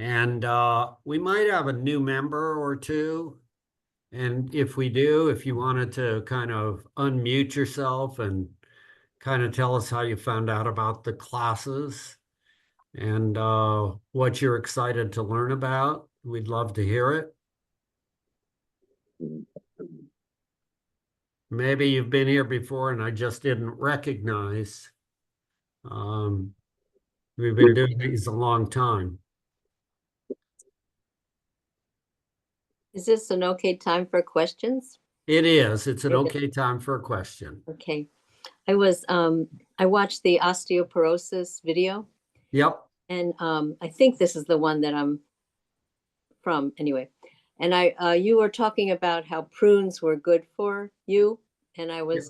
And we might have a new member or two. And if we do, if you wanted to kind of unmute yourself and kind of tell us how you found out about the classes and what you're excited to learn about, we'd love to hear it. Maybe you've been here before and I just didn't recognize. Um, we've been doing these a long time. Is this an okay time for questions? It is. It's an It is. okay time for a question. Okay. I watched the osteoporosis video, Yep. and I think this is the one that I'm from anyway. And you were talking about how prunes were good for you, and I was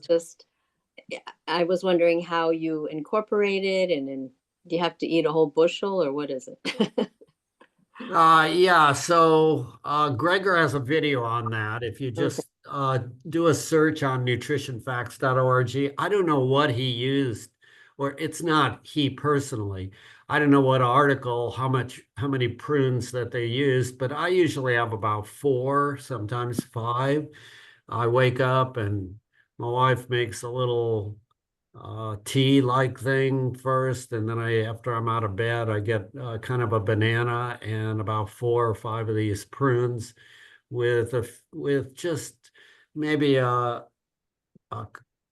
wondering how you incorporate it, and then do you have to eat a whole bushel, or what is it? Yeah, so Gregor has a video on that. If you Okay. just do a search on nutritionfacts.org, I don't know what he used, or it's not he personally. I don't know what article, how many prunes that they used, but I usually have about four, sometimes five. I wake up and my wife makes a little tea-like thing first, and then after I'm out of bed, I get kind of a banana and about four or five of these prunes with just maybe a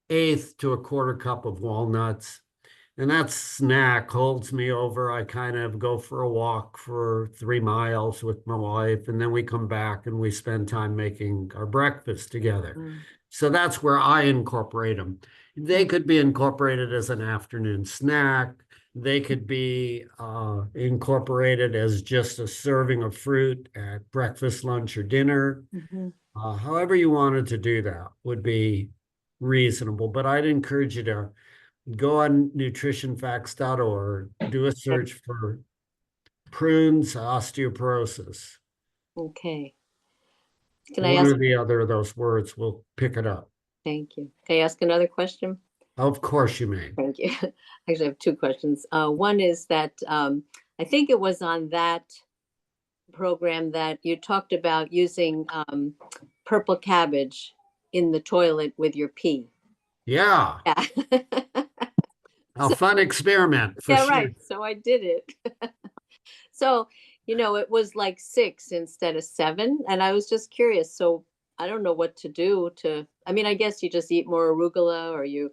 eighth to a quarter cup of walnuts. And that snack holds me over. I kind of go for a walk for 3 miles with my wife, and then we come back and we spend time making our breakfast together. Mm. So that's where I incorporate them. They could be incorporated as an afternoon snack. They could be incorporated as just a serving of fruit at breakfast, lunch, or dinner. Mhm. However you wanted to do that would be reasonable. But I'd encourage you to go on nutritionfacts.org, do a Okay. search for prunes osteoporosis. Okay. Can I One ask? or the other of those words will pick it up. Thank you. Can I ask another question? Of course you may. Thank you. Actually, I have two questions. One is that I think it was on that program that you talked about using purple cabbage in the toilet with your pee. Yeah, Yeah. a fun experiment for Yeah, sure. right. So I did it. So, it was like 6 instead of 7. And I was just curious. So I don't know what to do I mean, I guess you just eat more arugula or you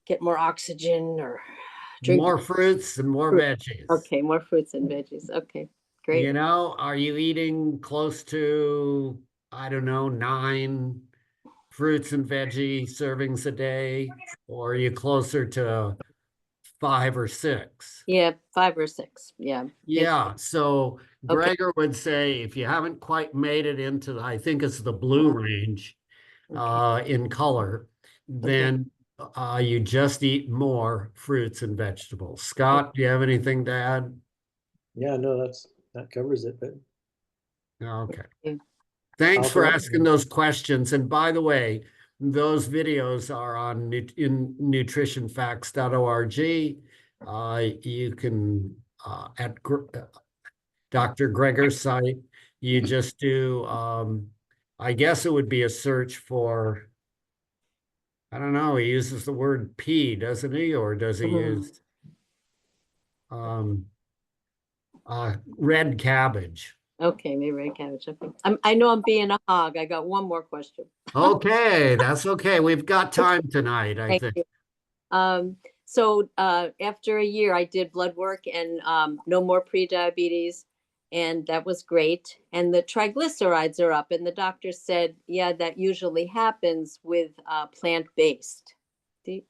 get more oxygen or drink More fruits and more fruit. veggies. Okay, more fruits and veggies. Okay, great. Are you eating close to, I don't know, 9 fruits and veggie servings a day? Or are you closer to 5 or 6? Yeah, 5 or 6. Yeah, maybe. Yeah, so Okay. Gregor would say if you haven't quite made it into, I think it's the blue range Okay. in color, Okay. then you just eat more fruits and vegetables. Scott, do you have anything to add? Yeah, no, that covers it, but Okay. Okay. Thanks I'll for go. asking those questions. And by the way, those videos are on in nutritionfacts.org. You can at Dr. Gregor's site, you just do, I guess it would be a search for, I don't know, he uses the word pea, doesn't he? Or does he Mhm. use um, red cabbage? Okay, maybe red cabbage. Okay. I know I'm being a hog. I got one more question. Okay, that's okay. We've got time tonight, I Thank think. you. So after a year, I did blood work and no more pre-diabetes, and that was great. And the triglycerides are up, and the doctor said, yeah, that usually happens with plant-based. Do,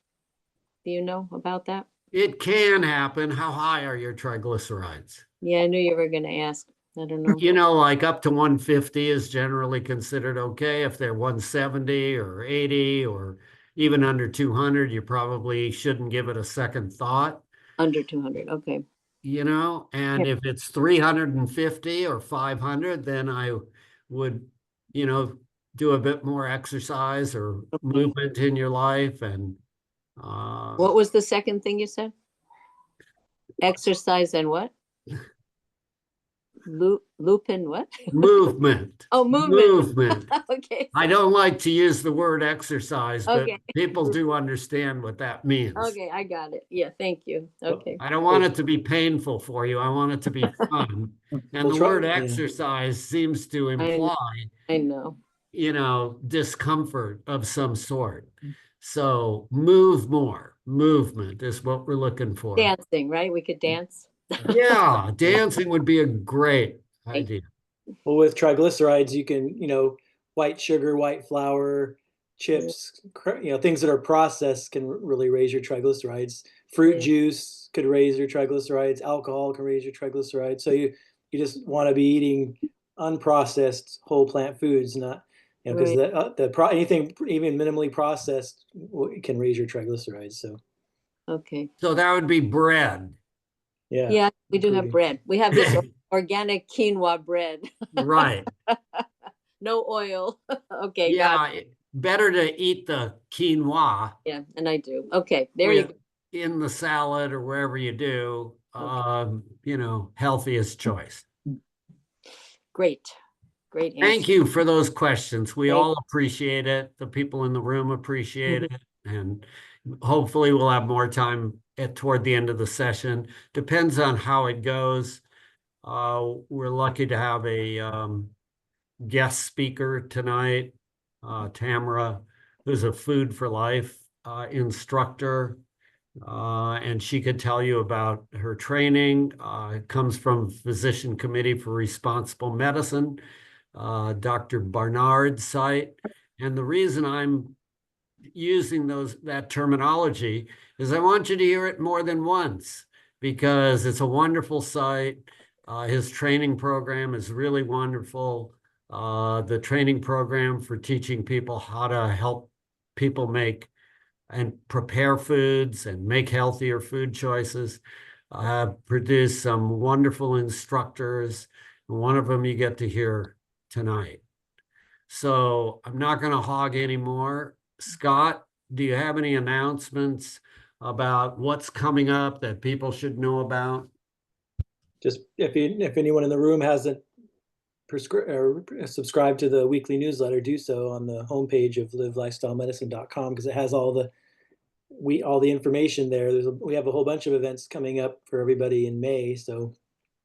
do you know about that? It can happen. How high are your triglycerides? Yeah, I knew you were going to ask. I don't know. Like up to 150 is generally considered okay. If they're 170 or 80 or even under 200, you probably shouldn't give it a second thought, Under 200. Okay. and Yeah. if it's 350 or 500, then I would, you know, do a bit more exercise or Okay. movement in your life and uh, What was the second thing you said? Exercise and what? Lupin, what? Movement. Oh, movement. Movement. Okay. I don't like to use the word exercise, but Okay. people do understand what that means. Okay, I got it. Yeah, thank you. Okay. I don't want it to be painful for you. I want it to be fun. And We'll the try, word yeah. exercise seems to I imply, I know. discomfort of some sort. So move more. Movement is what we're looking for. Dancing, right? We could dance. Yeah, dancing would be a great Thank idea. Well, with triglycerides, you can, white sugar, white flour, chips, things that are processed can really raise your triglycerides. Fruit Yeah. juice could raise your triglycerides. Alcohol can raise your triglycerides. So you just want to be eating unprocessed whole plant foods, not, because Right. anything even minimally processed can raise your triglycerides. So Okay. So that would be bread. yeah, Yeah, we do have including. bread. We have this organic quinoa bread. Right. No oil. Okay, got it. Yeah, better to eat the quinoa Yeah, and I do. Okay, there you with go. in the salad or wherever you do, Okay, healthiest choice. great. Great answer. Thank you for those questions. We Thank all appreciate it. The people in the room appreciate you. it. And hopefully we'll have more time toward the end of the session. Depends on how it goes. We're lucky to have a guest speaker tonight, Tamera, who's a Food for Life instructor. And she could tell you about her training. It comes from Physician Committee for Responsible Medicine, Dr. Barnard's site. And the reason I'm using that terminology is I want you to hear it more than once because it's a wonderful site. His training program is really wonderful. The training program for teaching people how to help people make and prepare foods and make healthier food choices. I have produced some wonderful instructors. One of them you get to hear tonight. So I'm not going to hog anymore. Scott, do you have any announcements about what's coming up that people should know about? Just if anyone in the room hasn't subscribed to the weekly newsletter, do so on the homepage of livelifestylemedicine.com because it has all the information there. We have a whole bunch of events coming up for everybody in May, so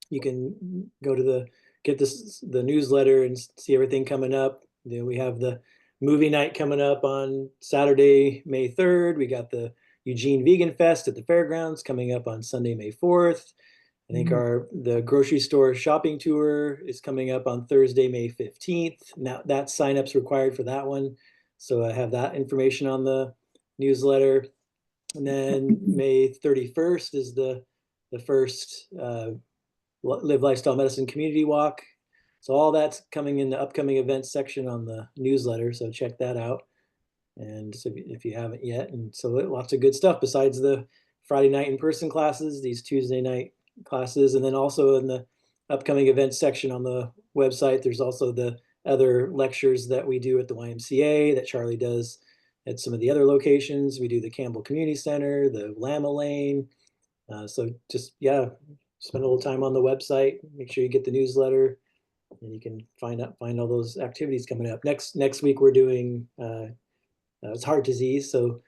you can go to get the newsletter and see everything coming up. We have the movie night coming up on Saturday, May 3rd. We got the Eugene Vegan Fest at the fairgrounds coming up on Sunday, May 4th. I think the grocery store shopping tour is coming up on Thursday, May 15th. Now that sign-up's required for that one. So I have that information on the newsletter. And then May 31st is the first Live Lifestyle Medicine Community Walk. So all that's coming in the upcoming events section on the newsletter. So check that out. And so if you haven't yet, and so lots of good stuff besides the Friday night in-person classes, these Tuesday night classes, and then also in the upcoming events section on the website, there's also the other lectures that we do at the YMCA that Charlie does at some of the other locations. We do the Campbell Community Center, the Lama Lane. So just, spend a little time on the website, make sure you get the newsletter, and you can find all those activities coming up. Next week, we're doing, it's heart disease. So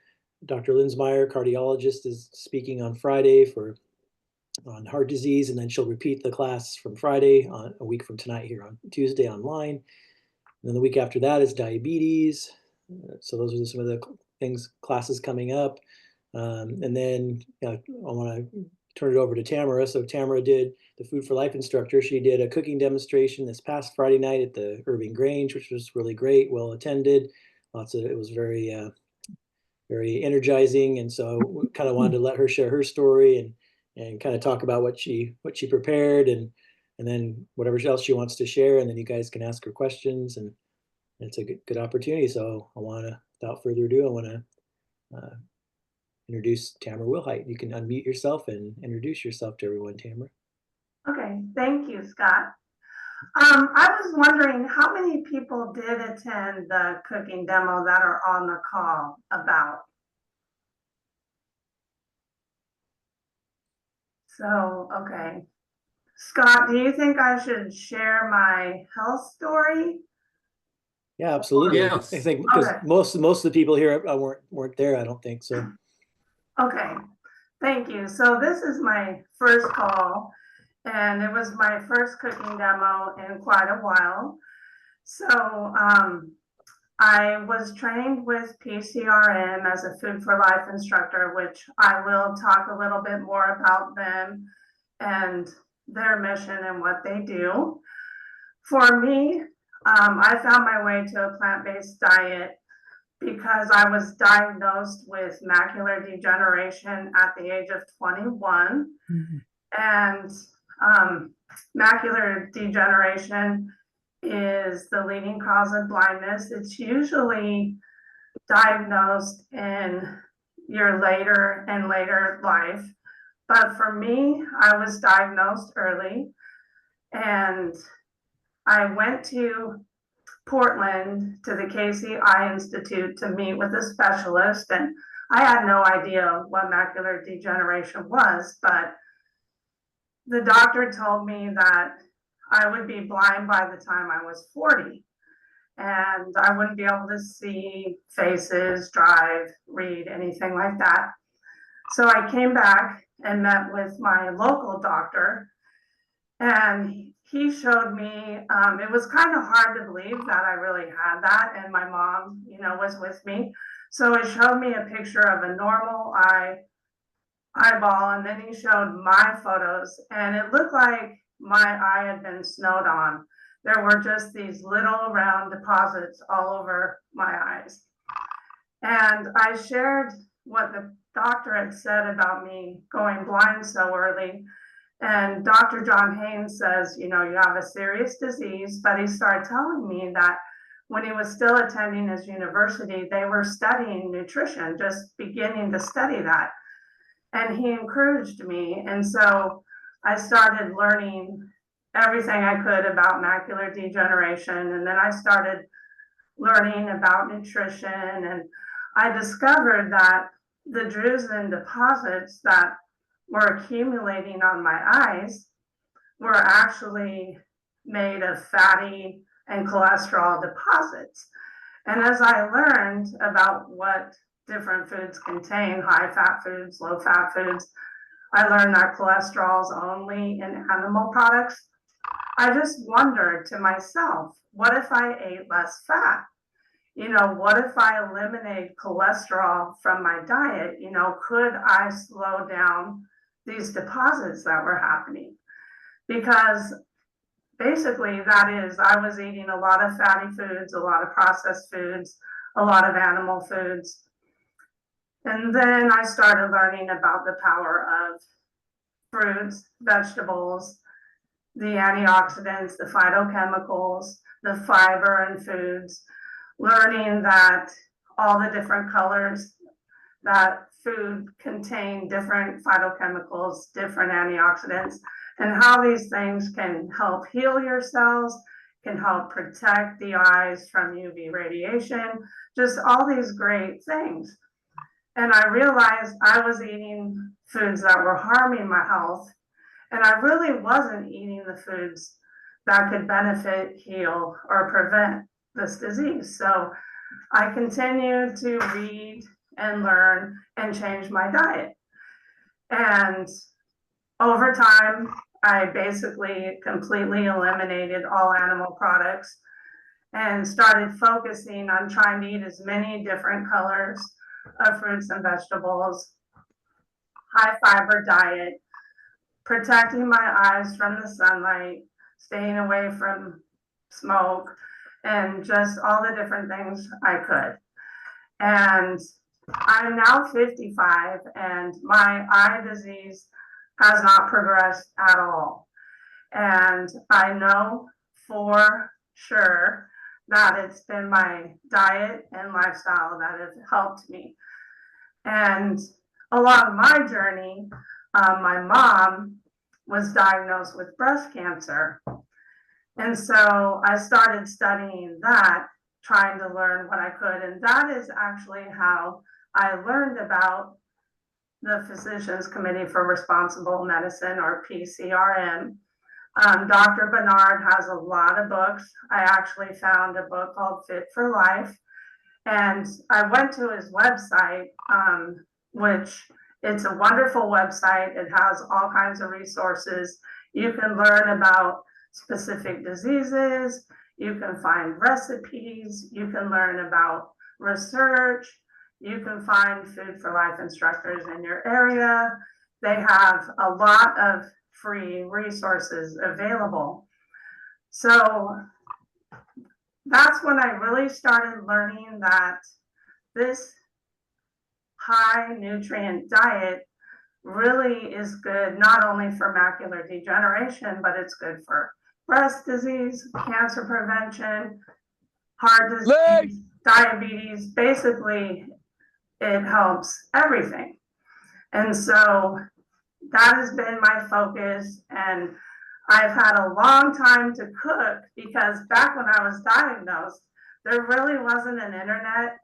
Dr. Linsmeyer, cardiologist, is speaking on Friday on heart disease, and then she'll repeat the class from Friday on a week from tonight here on Tuesday online. And then the week after that is diabetes. So those are some of the classes coming up. And then I want to turn it over to Tamera. So Tamera did the Food for Life instructor. She did a cooking demonstration this past Friday night at the Irving Grange, which was really great, well attended. It was very, very energizing. And so we kind of wanted to let her share her story and kind of talk about what she prepared and then whatever else she wants to share. And then you guys can ask her questions, and it's a good opportunity. So without further ado, I want to introduce Tamera Wilhite. You can unmute yourself and introduce yourself to everyone, Tamera. Okay, thank you, Scott. I was wondering how many people did attend the cooking demo that are on the call about. So, okay. Scott, do you think I should share my health story? Yeah, absolutely. I Yes. think because Okay. most of the people here weren't there. I don't think so. Okay, thank you. So this is my first call, and it was my first cooking demo in quite a while. So I was trained with PCRM as a Food for Life instructor, which I will talk a little bit more about them and their mission and what they do. For me, I found my way to a plant-based diet because I was diagnosed with macular degeneration at the age of 21. Mhm. And macular degeneration is the leading cause of blindness. It's usually diagnosed in your later and later life. But for me, I was diagnosed early, and I went to Portland to the Casey Eye Institute to meet with a specialist. And I had no idea what macular degeneration was, but the doctor told me that I would be blind by the time I was 40, and I wouldn't be able to see faces, drive, read, anything like that. So I came back and met with my local doctor, and he showed me, it was kind of hard to believe that I really had that, and my mom, was with me. So he showed me a picture of a normal eyeball, and then he showed my photos, and it looked like my eye had been snowed on. There were just these little round deposits all over my eyes. And I shared what the doctor had said about me going blind so early. And Dr. John Haynes says, you have a serious disease, but he started telling me that when he was still attending his university, they were studying nutrition, just beginning to study that. And he encouraged me. And so I started learning everything I could about macular degeneration. And then I started learning about nutrition. And I discovered that the drusen deposits that were accumulating on my eyes were actually made of fatty and cholesterol deposits. And as I learned about what different foods contain, high fat foods, low fat foods, I learned that cholesterol is only in animal products. I just wondered to myself, what if I ate less fat? What if I eliminate cholesterol from my diet? Could I slow down these deposits that were happening? Because basically I was eating a lot of fatty foods, a lot of processed foods, a lot of animal foods. And then I started learning about the power of fruits, vegetables, the antioxidants, the phytochemicals, the fiber in foods, learning that all the different colors that food contain different phytochemicals, different antioxidants, and how these things can help heal your cells, can help protect the eyes from UV radiation, just all these great things. And I realized I was eating foods that were harming my health, and I really wasn't eating the foods that could benefit, heal, or prevent this disease. So I continued to read and learn and change my diet. And over time, I basically completely eliminated all animal products and started focusing on trying to eat as many different colors of fruits and vegetables, high fiber diet, protecting my eyes from the sunlight, staying away from smoke, and just all the different things I could. And I'm now 55, and my eye disease has not progressed at all. And I know for sure that it's been my diet and lifestyle that have helped me. And along my journey, my mom was diagnosed with breast cancer. And so I started studying that, trying to learn what I could. And that is actually how I learned about the Physicians Committee for Responsible Medicine, or PCRM. Dr. Bernard has a lot of books. I actually found a book called Fit for Life, and I went to his website, which it's a wonderful website. It has all kinds of resources. You can learn about specific diseases. You can find recipes. You can learn about research. You can find Food for Life instructors in your area. They have a lot of free resources available. So that's when I really started learning that this high nutrient diet really is good, not only for macular degeneration, but it's good for breast disease, cancer prevention, heart disease, diabetes. Basically, it helps everything. And so that has been my focus. And I've had a long time to cook because back when I was diagnosed, there really wasn't an internet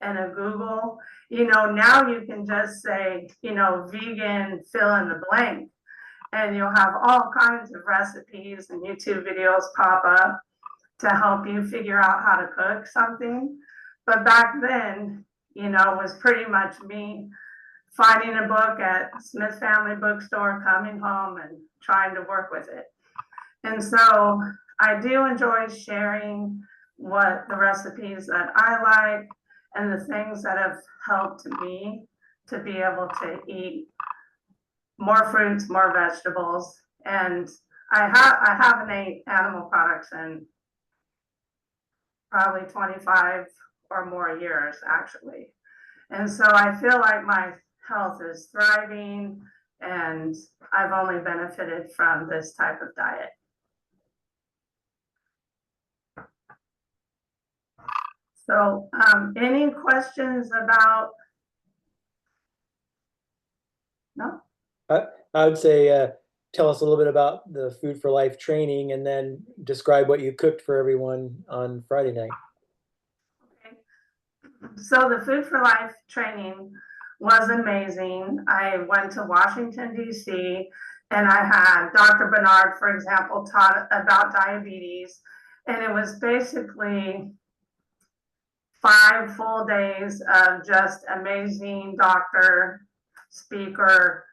and a Google. Now you can just say, vegan, fill in the blank, and you'll have all kinds of recipes and YouTube videos pop up to help you figure out how to cook something. But back then, it was pretty much me finding a book at Smith Family Bookstore, coming home and trying to work with it. And so I do enjoy sharing what the recipes that I like and the things that have helped me to be able to eat more fruits, more vegetables. And I haven't ate animal products in probably 25 or more years, actually. And so I feel like my health is thriving, and I've only benefited from this type of diet. So any questions about? No? I would say tell us a little bit about the Food for Life training, and then describe what you cooked for everyone on Friday night. Okay. So the Food for Life training was amazing. I went to Washington, D.C., and I had Dr. Bernard, for example, taught about diabetes. And it was basically 5 full days of just amazing doctor, speaker,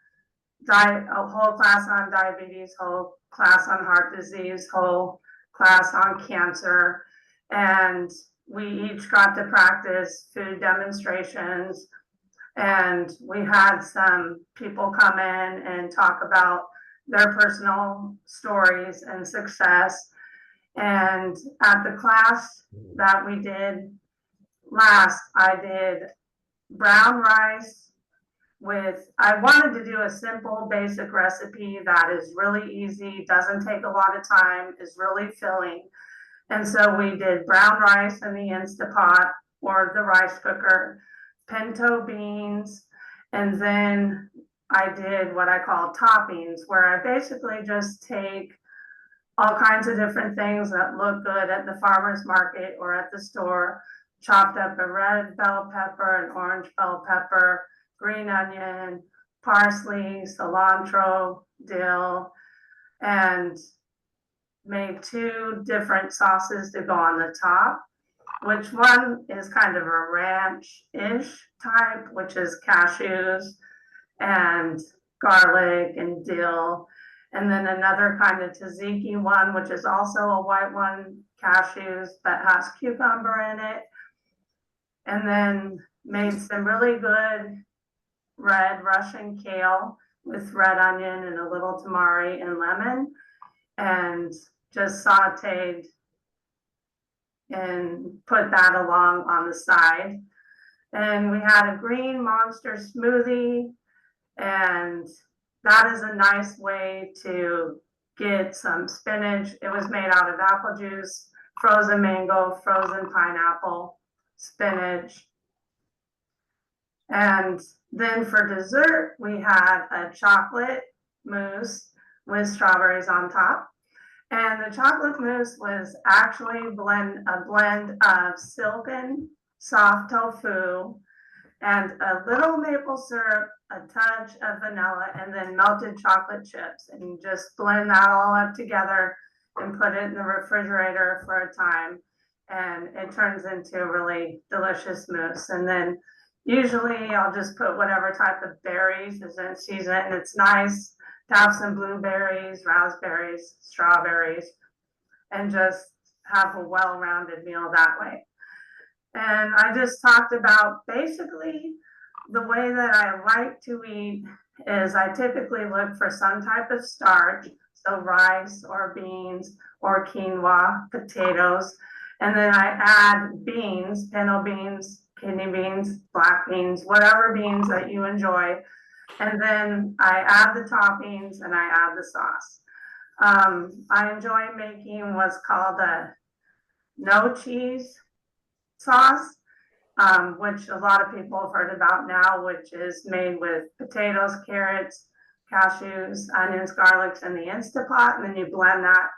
a whole class on diabetes, whole class on heart disease, whole class on cancer. And we each got to practice food demonstrations. And we had some people come in and talk about their personal stories and success. And at the class that we did last, I did brown rice I wanted to do a simple basic recipe that is really easy, doesn't take a lot of time, is really filling. And so we did brown rice in the Instapot or the rice cooker, pinto beans, and then I did what I call toppings, where I basically just take all kinds of different things that look good at the farmer's market or at the store, chopped up a red bell pepper, an orange bell pepper, green onion, parsley, cilantro, dill, and made 2 different sauces to go on the top, which one is kind of a ranch-ish type, which is cashews and garlic and dill. And then another kind of tzatziki one, which is also a white one, cashews, but has cucumber in it. And then made some really good red Russian kale with red onion and a little tamari and lemon, and just sauteed and put that along on the side. And we had a green monster smoothie, and that is a nice way to get some spinach. It was made out of apple juice, frozen mango, frozen pineapple, spinach. And then for dessert, we had a chocolate mousse with strawberries on top. And the chocolate mousse was actually a blend of silken soft tofu and a little maple syrup, a touch of vanilla, and then melted chocolate chips, and you just blend that all up together and put it in the refrigerator for a time. And it turns into a really delicious mousse. And then usually I'll just put whatever type of berries is in season. And it's nice to have some blueberries, raspberries, strawberries, and just have a well-rounded meal that way. And I just talked about basically the way that I like to eat is I typically look for some type of starch, so rice or beans or quinoa, potatoes, and then I add beans, pinto beans, kidney beans, black beans, whatever beans that you enjoy. And then I add the toppings and I add the sauce. I enjoy making what's called a no cheese sauce, which a lot of people have heard about now, which is made with potatoes, carrots, cashews, onions, garlics in the Instapot, and then you blend that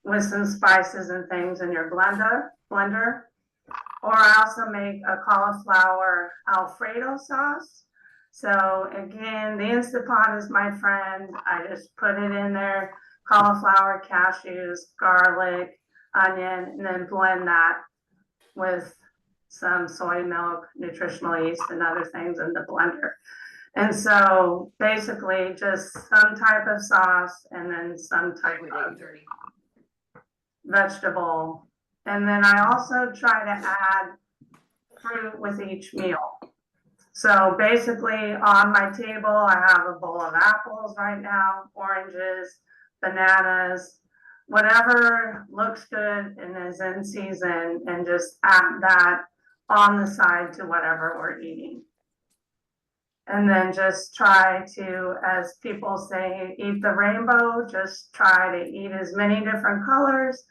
with some spices and things in your blender. Or I also make a cauliflower Alfredo sauce. So again, the Instapot is my friend. I just put it in there, cauliflower, cashews, garlic, onion, and then blend that with some soy milk, nutritional yeast, and other things in the blender. And so basically just some type of sauce and then some type of vegetable. And then I also try to add fruit with each meal. So basically on my table, I have a bowl of apples right now, oranges, bananas, whatever looks good and is in season, and just add that on the side to whatever we're eating. And then just try to, as people say, eat the rainbow, just try to eat as many different colors.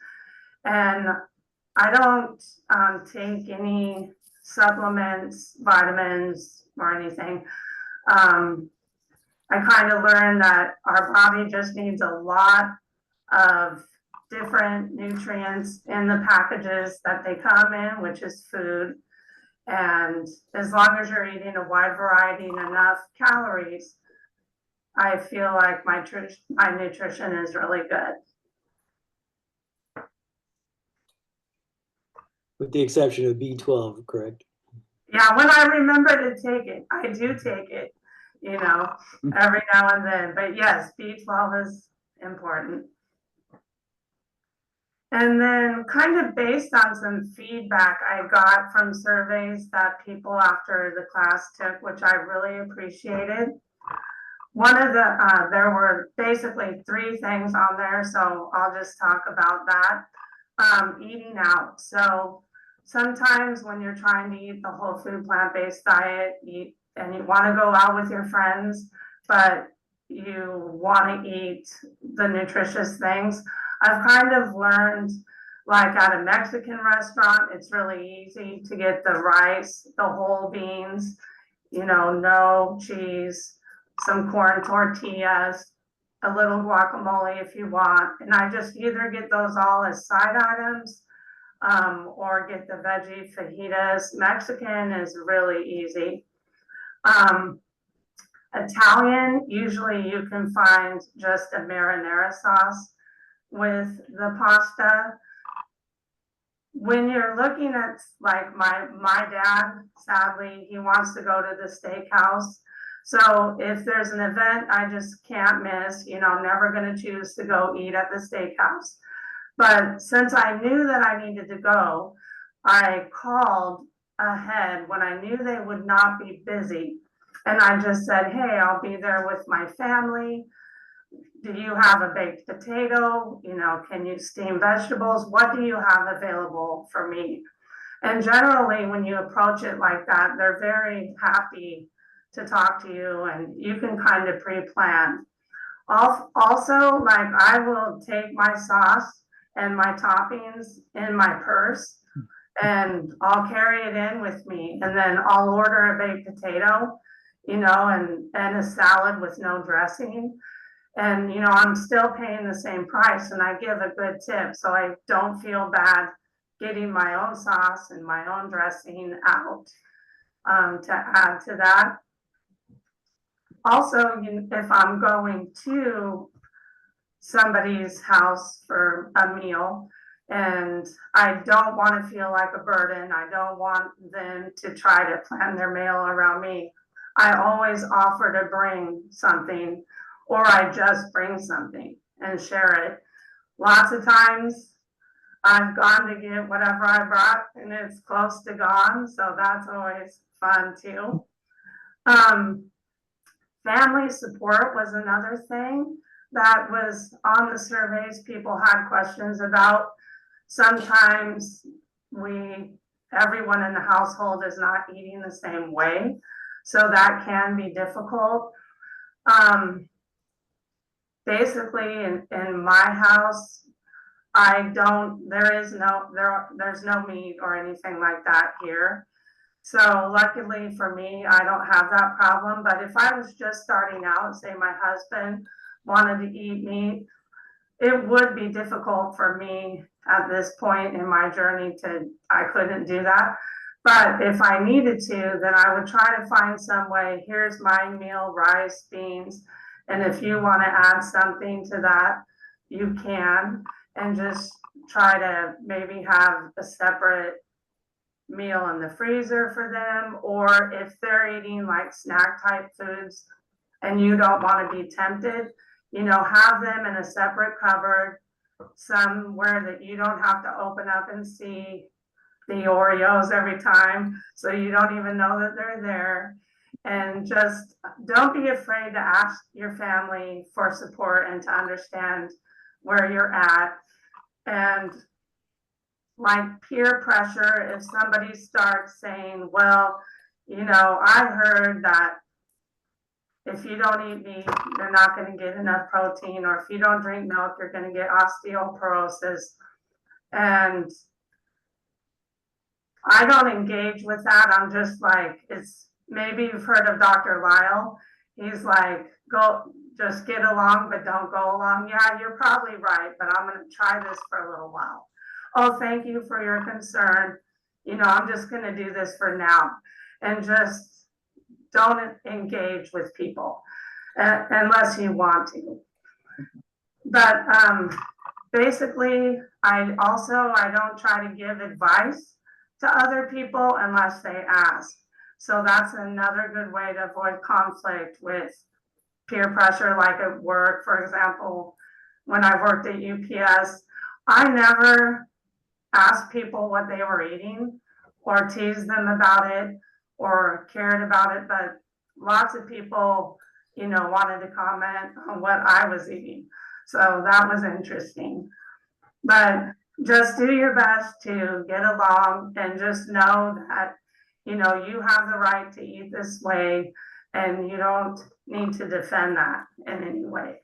And I don't take any supplements, vitamins, or anything. I kind of learned that our body just needs a lot of different nutrients in the packages that they come in, which is food. And as long as you're eating a wide variety and enough calories, I feel like my nutrition is really good. With the exception of B12, correct? Yeah, when I remember to take it, I do take it, you know, every now and then. But yes, B12 is important. And then kind of based on some feedback I got from surveys that people after the class took, which I really appreciated. One of the, there were basically 3 things on there, so I'll just talk about that. Eating out. So sometimes when you're trying to eat the whole food plant-based diet, and you want to go out with your friends, but you want to eat the nutritious things, I've kind of learned, like at a Mexican restaurant, it's really easy to get the rice, the whole beans, you know, no cheese, some corn tortillas, a little guacamole if you want. And I just either get those all as side items or get the veggie fajitas. Mexican is really easy. Italian, usually you can find just a marinara sauce with the pasta. When you're looking at, like my dad, sadly, he wants to go to the steakhouse. So if there's an event I just can't miss, you know, I'm never going to choose to go eat at the steakhouse. But since I knew that I needed to go, I called ahead when I knew they would not be busy. And I just said, hey, I'll be there with my family. Do you have a baked potato? You know, can you steam vegetables? What do you have available for me? And generally, when you approach it like that, they're very happy to talk to you, and you can kind of pre-plan. Also, like I will take my sauce and my toppings in my purse, and I'll carry it in with me, and then I'll order a baked potato, you know, and a salad with no dressing. And, you know, I'm still paying the same price, and I give a good tip, so I don't feel bad getting my own sauce and my own dressing out to add to that. Also, if I'm going to somebody's house for a meal and I don't want to feel like a burden, I don't want them to try to plan their meal around me, I always offer to bring something, or I just bring something and share it. Lots of times I've gone to get whatever I brought and it's close to gone, so that's always fun too. Family support was another thing that was on the surveys people had questions about. Sometimes everyone in the household is not eating the same way, so that can be difficult. Basically in my house, there's no meat or anything like that here. So luckily for me, I don't have that problem. But if I was just starting out, say my husband wanted to eat meat, it would be difficult for me at this point in my journey I couldn't do that. But if I needed to, then I would try to find some way. Here's my meal, rice, beans. And if you want to add something to that, you can. And just try to maybe have a separate meal in the freezer for them, or if they're eating like snack type foods and you don't want to be tempted, have them in a separate cupboard somewhere that you don't have to open up and see the Oreos every time, so you don't even know that they're there. And just don't be afraid to ask your family for support and to understand where you're at. And like peer pressure, if somebody starts saying, well, I heard that if you don't eat meat, you're not going to get enough protein, or if you don't drink milk, you're going to get osteoporosis. And I don't engage with that. I'm just like, maybe you've heard of Dr. Lyle. He's like, just get along, but don't go along. Yeah, you're probably right, but I'm going to try this for a little while. Oh, thank you for your concern. I'm just going to do this for now, and just don't engage with people unless you want to. But basically, I don't try to give advice to other people unless they ask. So that's another good way to avoid conflict with peer pressure, like at work. For example, when I worked at UPS, I never asked people what they were eating or teased them about it or cared about it, but lots of people, wanted to comment on what I was eating. So that was interesting. But just do your best to get along and just know that, you have the right to eat this way and you don't need to defend that in any way.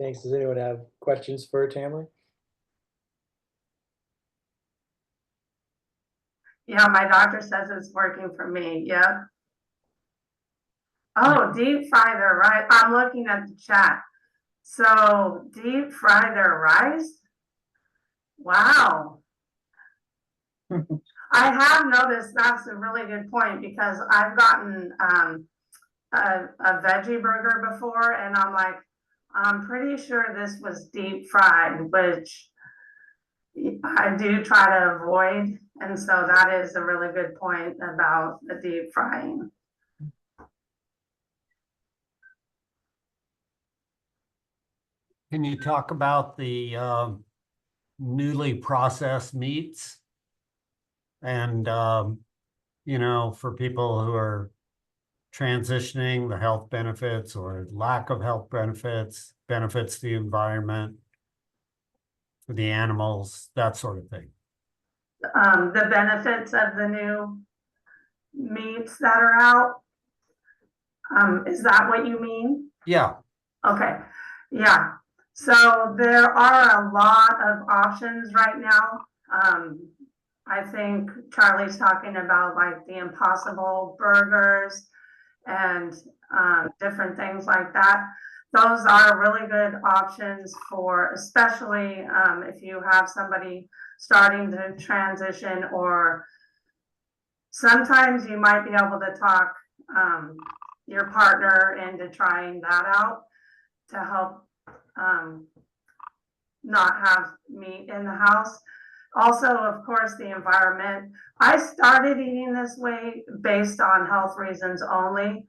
Thanks. Does anyone have questions for Tamera? Yeah, my doctor says it's working for me. Yeah. Oh, deep fry their rice. I'm looking at the chat. So deep fry their rice? Wow. I have noticed that's a really good point, because I've gotten a veggie burger before and I'm like, I'm pretty sure this was deep fried, which I do try to avoid. And so that is a really good point about the deep frying. Can you talk about the newly processed meats? And, for people who are transitioning, the health benefits or lack of health benefits to the environment, for the animals, that sort of thing. The benefits of the new meats that are out. Is that what you mean? Yeah. Okay. Yeah. So there are a lot of options right now. I think Charlie's talking about like the Impossible burgers and different things like that. those are really good options for, especially if you have somebody starting to transition, or sometimes you might be able to talk your partner into trying that out to help not have meat in the house. Also, of course, the environment. I started eating this way based on health reasons only.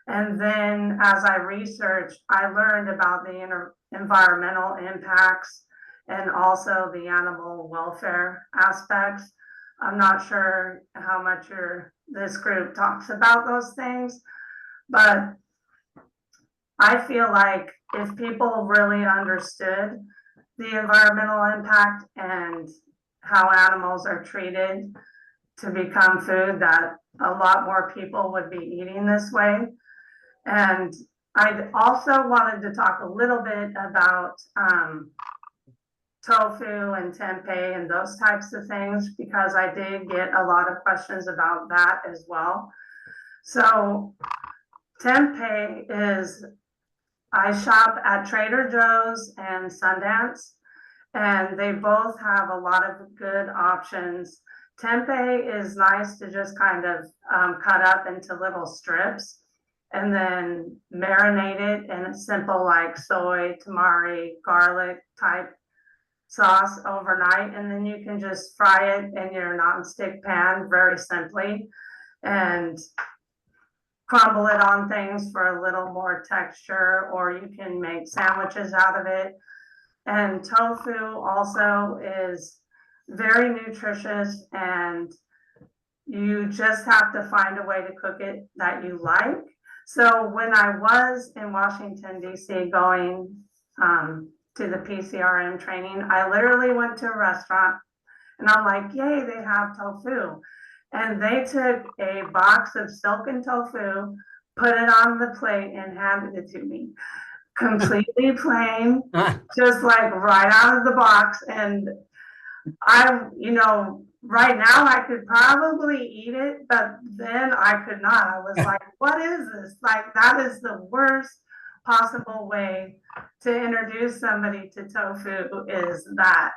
And then as I researched, I learned about the environmental impacts and also the animal welfare aspects. I'm not sure how much this group talks about those things, but I feel like if people really understood the environmental impact and how animals are treated to become food, that a lot more people would be eating this way. And I also wanted to talk a little bit about tofu and tempeh and those types of things, because I did get a lot of questions about that as well. So tempeh is, I shop at Trader Joe's and Sundance, and they both have a lot of good options. Tempeh is nice to just kind of cut up into little strips and then marinate it in a simple like soy, tamari, garlic type sauce overnight. And then you can just fry it in your nonstick pan very simply and crumble it on things for a little more texture, or you can make sandwiches out of it. And tofu also is very nutritious, and you just have to find a way to cook it that you like. So when I was in Washington, D.C. going to the PCRM training, I literally went to a restaurant and I'm like, yay, they have tofu. And they took a box of silken tofu, put it on the plate and handed it to me. Completely plain, just like right out of the box. And right now I could probably eat it, but then I could not. I was like, what is this? Like, that is the worst possible way to introduce somebody to tofu, is that.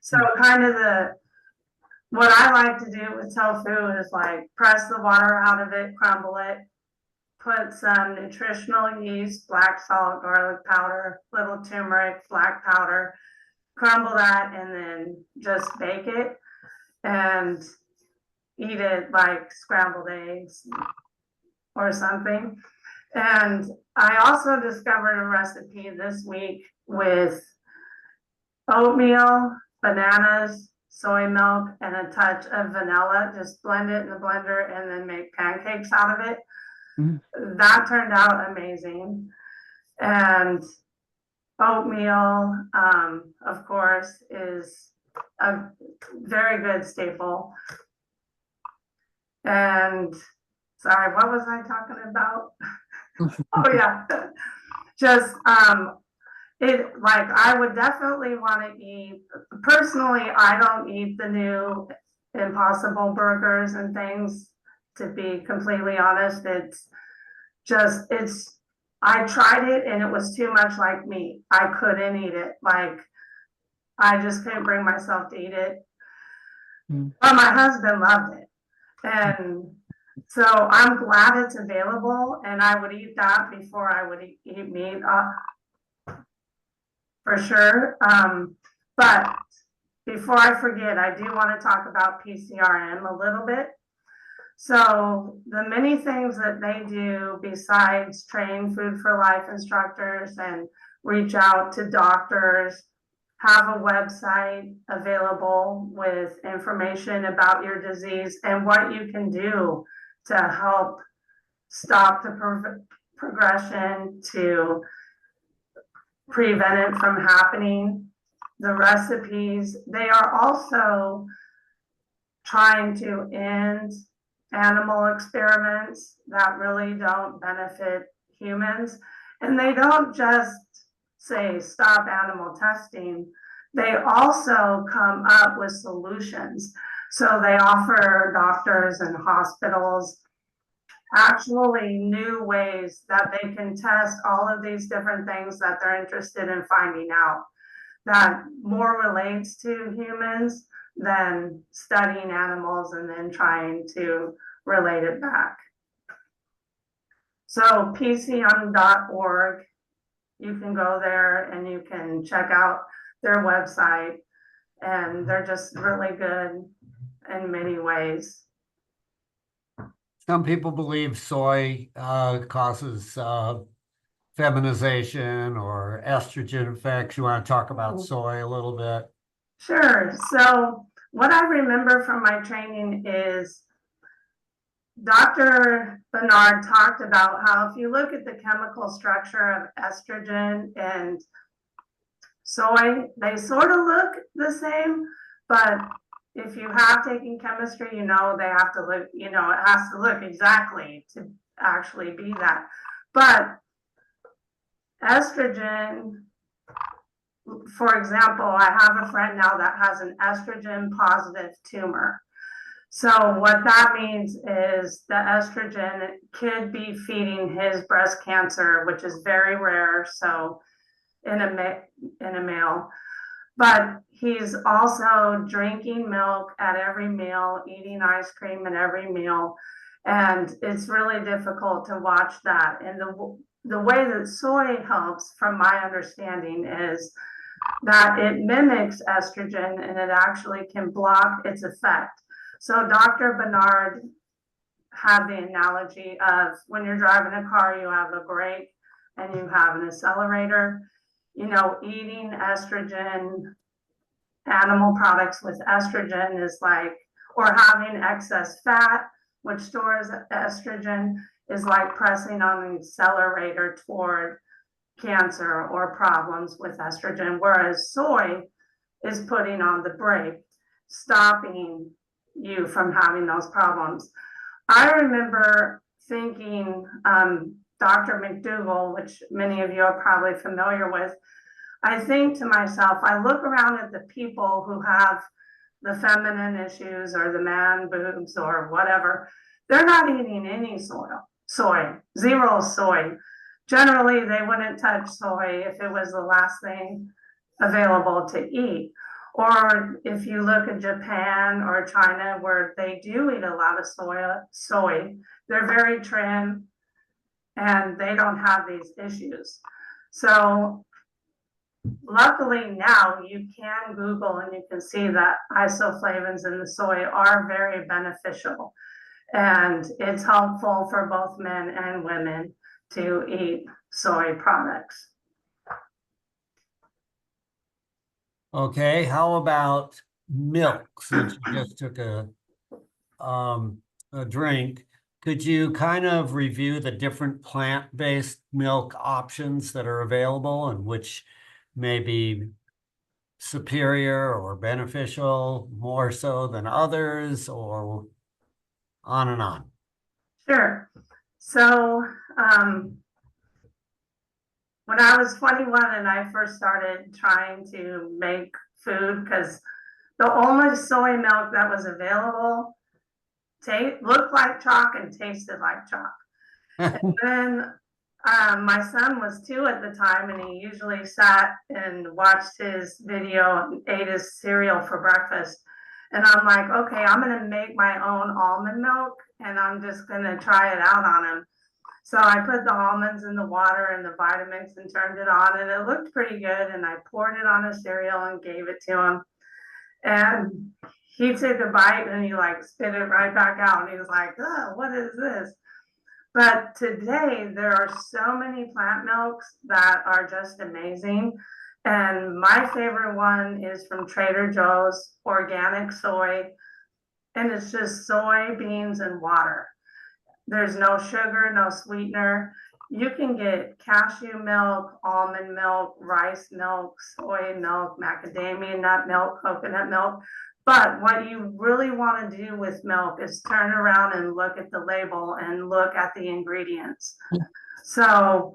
So kind of what I like to do with tofu is like press the water out of it, crumble it, put some nutritional yeast, black salt, garlic powder, little turmeric, black powder, crumble that, and then just bake it and eat it like scrambled eggs or something. And I also discovered a recipe this week with oatmeal, bananas, soy milk, and a touch of vanilla. Just blend it in the blender and then make pancakes out of it. That turned out amazing. And oatmeal, of course, is a very good staple. And sorry, what was I talking about? Oh yeah, just I would definitely want to eat. Personally, I don't eat the new Impossible burgers and things, to be completely honest. I tried it and it was too much like meat. I couldn't eat it. Like, I just couldn't bring myself to eat it. But my husband loved it. And so I'm glad it's available, and I would eat that before I would eat meat, for sure. But before I forget, I do want to talk about PCRM a little bit. So the many things that they do besides train Food for Life instructors and reach out to doctors, have a website available with information about your disease and what you can do to help stop the progression, to prevent it from happening. The recipes, they are also trying to end animal experiments that really don't benefit humans. And they don't just say stop animal testing, they also come up with solutions. So they offer doctors and hospitals actually new ways that they can test all of these different things that they're interested in finding out, that more relates to humans than studying animals and then trying to relate it back. So pcm.org, you can go there and you can check out their website, and they're just really good in many ways. Some people believe soy causes feminization or estrogen effects. You want to talk about soy a little bit? Sure. So what I remember from my training is Dr. Bernard talked about how if you look at the chemical structure of estrogen and soy, they sort of look the same, but if you have taken chemistry, you know they have to look, you know, it has to look exactly to actually be that. But estrogen, for example, I have a friend now that has an estrogen positive tumor. So what that means is the estrogen could be feeding his breast cancer, which is very rare. So in a male, but he's also drinking milk at every meal, eating ice cream at every meal, and it's really difficult to watch that. And the way that soy helps, from my understanding, is that it mimics estrogen and it actually can block its effect. So Dr. Bernard had the analogy of when you're driving a car, you have a brake and you have an accelerator. You know, eating estrogen, animal products with estrogen is like, or having excess fat, which stores estrogen, is like pressing on the accelerator toward cancer or problems with estrogen, whereas soy is putting on the brake, stopping you from having those problems. I remember thinking, Dr. McDougall, which many of you are probably familiar with, I think to myself, I look around at the people who have the feminine issues or the man boobs or whatever, they're not eating any soy, zero soy. Generally, they wouldn't touch soy if it was the last thing available to eat. Or if you look at Japan or China, where they do eat a lot of soy, they're very trim and they don't have these issues. So luckily now you can Google and you can see that isoflavones in the soy are very beneficial, and it's helpful for both men and women to eat soy products. Okay, how about milk? Since you just took a drink, could you kind of review the different plant-based milk options that are available and which may be superior or beneficial more so than others, or on and on? Sure. So when I was 21 and I first started trying to make food, because the only soy milk that was available looked like chalk and tasted like chalk. And then my son was 2 at the time, and he usually sat and watched his video and ate his cereal for breakfast. And I'm like, okay, I'm going to make my own almond milk, and I'm just going to try it out on him. So I put the almonds in the water and the Vitamix and turned it on, and it looked pretty good. And I poured it on a cereal and gave it to him. And he took a bite and he like spit it right back out. And he was like, oh, what is this? But today there are so many plant milks that are just amazing. And my favorite one is from Trader Joe's, organic soy. And it's just soybeans and water. There's no sugar, no sweetener. You can get cashew milk, almond milk, rice milk, soy milk, macadamia nut milk, coconut milk. But what you really want to do with milk is turn around and look at the label and look at the ingredients. So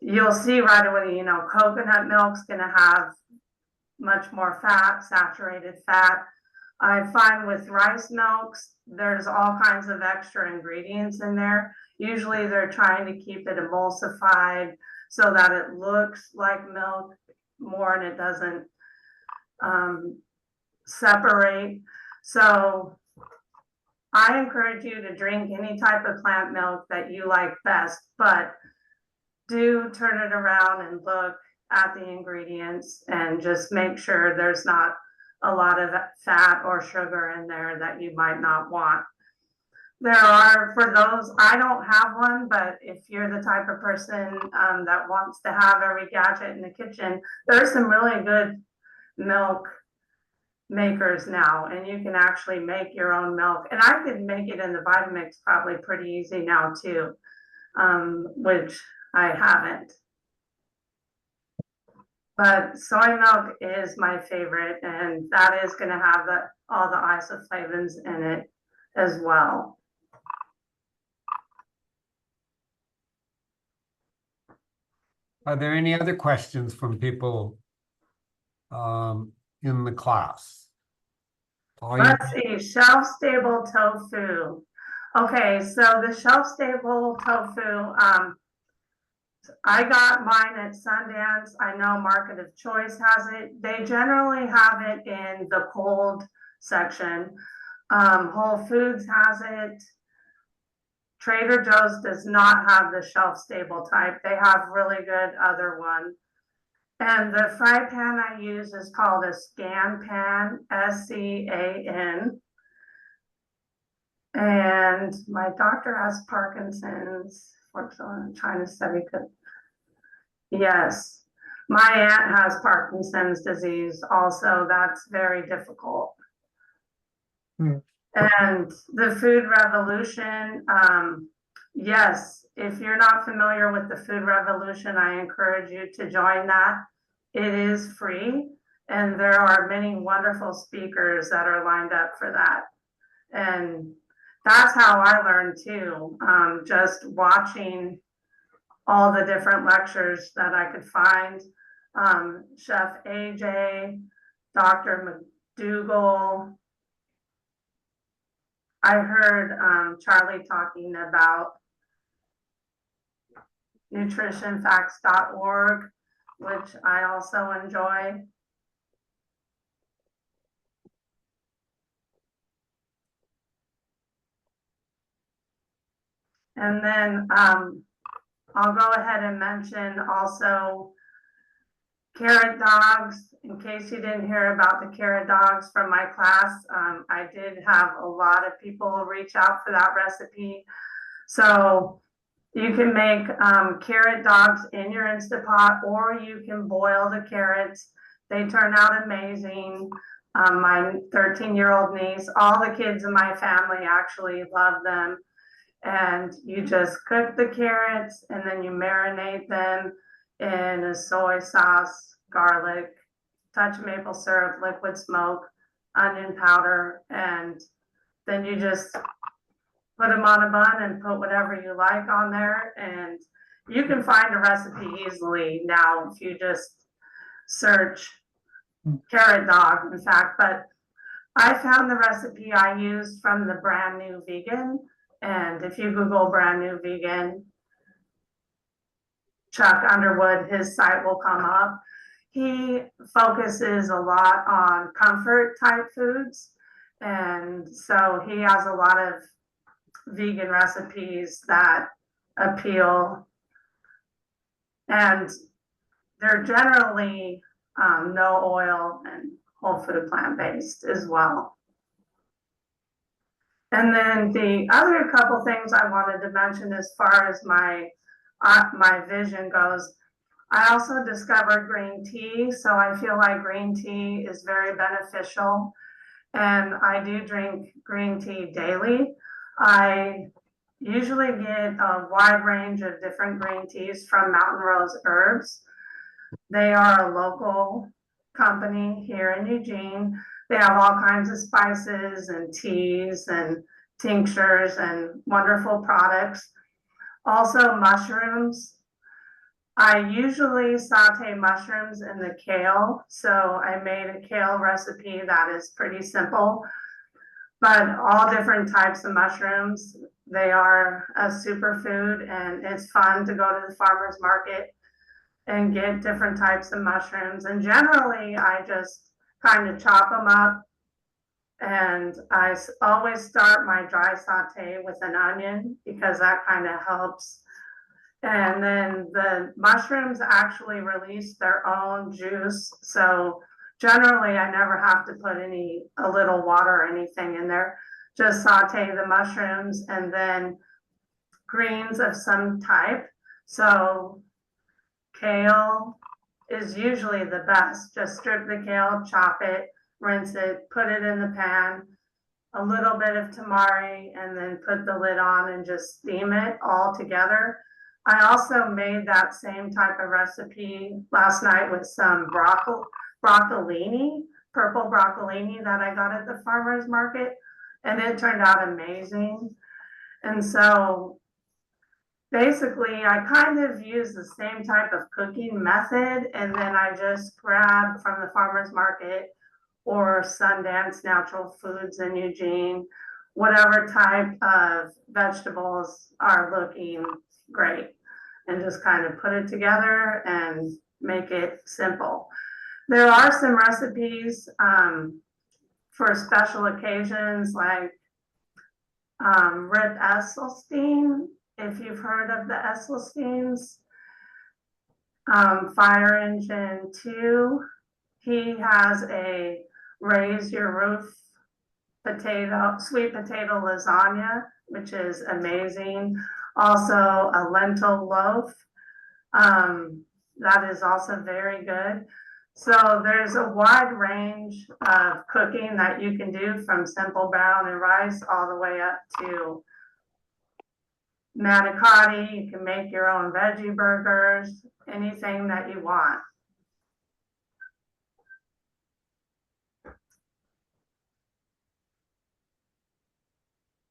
you'll see right away, you know, coconut milk's going to have much more fat, saturated fat. I find with rice milks, there's all kinds of extra ingredients in there. Usually they're trying to keep it emulsified so that it looks like milk more and it doesn't separate. So I encourage you to drink any type of plant milk that you like best, but do turn it around and look at the ingredients and just make sure there's not a lot of fat or sugar in there that you might not want. There are, for those, I don't have one, but if you're the type of person that wants to have every gadget in the kitchen, there's some really good milk makers now, and you can actually make your own milk. And I could make it in the Vitamix probably pretty easy now too, which I haven't. But soy milk is my favorite, and that is going to have all the isoflavones in it as well. Are there any other questions from people in the class? Let's see, shelf-stable tofu. Okay, so the shelf-stable tofu, I got mine at Sundance. I know Market of Choice has it. They generally have it in the cold section. Whole Foods has it. Trader Joe's does not have the shelf-stable type. They have really good other one. And the fry pan I use is called a Scan Pan, SCAN. And my doctor has Parkinson's. I'm trying to study good. Yes, my aunt has Parkinson's disease also. That's very difficult. And the food revolution, yes, if you're not familiar with the food revolution, I encourage you to join that. It is free, and there are many wonderful speakers that are lined up for that. And that's how I learned too, just watching all the different lectures that I could find. Chef AJ, Dr. McDougall. I heard Charlie talking about nutritionfacts.org, which I also enjoy. And then I'll go ahead and mention also carrot dogs. In case you didn't hear about the carrot dogs from my class, I did have a lot of people reach out for that recipe. So you can make carrot dogs in your Instant Pot, or you can boil the carrots. They turn out amazing. My 13-year-old niece, all the kids in my family actually love them. And you just cook the carrots and then you marinate them in a soy sauce, garlic, touch of maple syrup, liquid smoke, onion powder, and then you just put them on a bun and put whatever you like on there. And you can find a recipe easily now if you just search carrot dog, in fact. But I found the recipe I used from the Brand New Vegan. And if you Google Brand New Vegan, Chuck Underwood, his site will come up. He focuses a lot on comfort type foods. And so he has a lot of vegan recipes that appeal. And they're generally no oil and whole food plant-based as well. And then the other couple things I wanted to mention as far as my vision goes, I also discovered green tea. So I feel like green tea is very beneficial. And I do drink green tea daily. I usually get a wide range of different green teas from Mountain Rose Herbs. They are a local company here in Eugene. They have all kinds of spices and teas and tinctures and wonderful products. Also mushrooms. I usually saute mushrooms in the kale, so I made a kale recipe that is pretty simple, but all different types of mushrooms. They are a superfood, and it's fun to go to the farmer's market and get different types of mushrooms. And generally, I just kind of chop them up, and I always start my dry saute with an onion because that kind of helps. And then the mushrooms actually release their own juice. So generally, I never have to put a little water or anything in there. Just saute the mushrooms and then greens of some type. So kale is usually the best. Just strip the kale, chop it, rinse it, put it in the pan, a little bit of tamari, and then put the lid on and just steam it all together. I also made that same type of recipe last night with some broccolini, purple broccolini that I got at the farmer's market, and it turned out amazing. And so basically, I kind of use the same type of cooking method, and then I just grab from the farmer's market or Sundance Natural Foods in Eugene, whatever type of vegetables are looking great, and just kind of put it together and make it simple. There are some recipes for special occasions, like Rip Esselstyn, if you've heard of the Esselstyns. Fire Engine 2, he has a raise your roof sweet potato lasagna, which is amazing. Also a lentil loaf, that is also very good. So there's a wide range of cooking that you can do, from simple brown and rice all the way up to manicotti. You can make your own veggie burgers, anything that you want.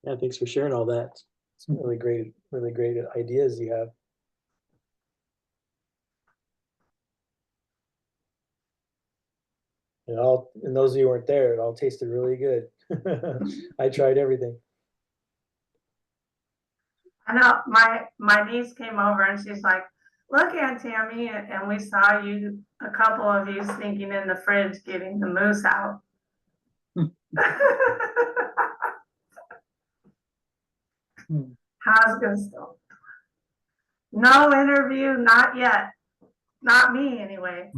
Yeah, thanks for sharing all that. Some really great ideas you have. And those of you who weren't there, it all tasted really good. I tried everything. I know my niece came over and she's like, "Look, Aunt Tammy," and we saw a couple of you sneaking in the fridge getting the mousse out. How's Gusto? No interview, not yet. Not me, anyway.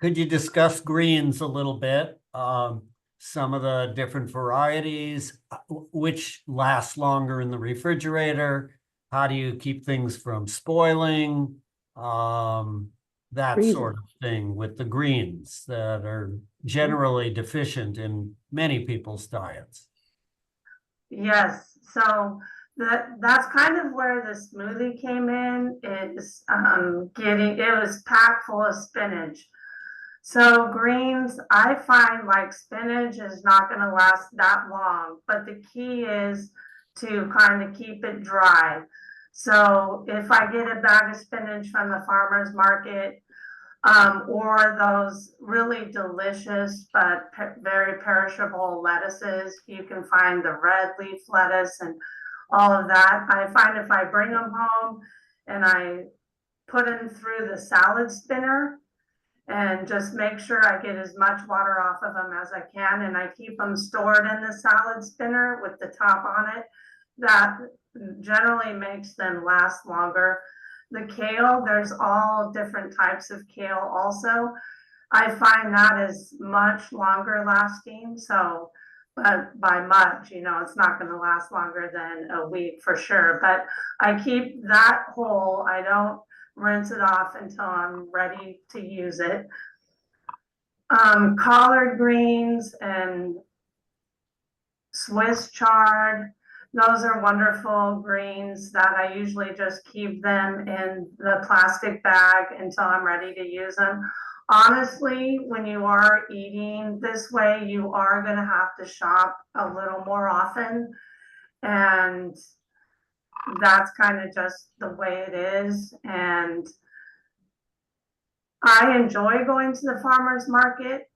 Could you discuss greens a little bit? Some of the different varieties, which last longer in the refrigerator? How do you keep things from spoiling? That sort of thing with the greens that are generally deficient in many people's diets. Yes, so that's kind of where the smoothie came in. It was packed full of spinach. So greens, I find like spinach is not going to last that long, but the key is to kind of keep it dry. So if I get a bag of spinach from the farmer's market, or those really delicious but very perishable lettuces, you can find the red leaf lettuce and all of that. I find if I bring them home and I put them through the salad spinner, and just make sure I get as much water off of them as I can, and I keep them stored in the salad spinner with the top on it, that generally makes them last longer. The kale, there's all different types of kale also. I find that is much longer lasting, so, but by much, it's not going to last longer than a week for sure, but I keep that whole. I don't rinse it off until I'm ready to use it. Collard greens and Swiss chard, those are wonderful greens that I usually just keep them in the plastic bag until I'm ready to use them. Honestly, when you are eating this way, you are going to have to shop a little more often. And that's kind of just the way it is. And I enjoy going to the farmer's market.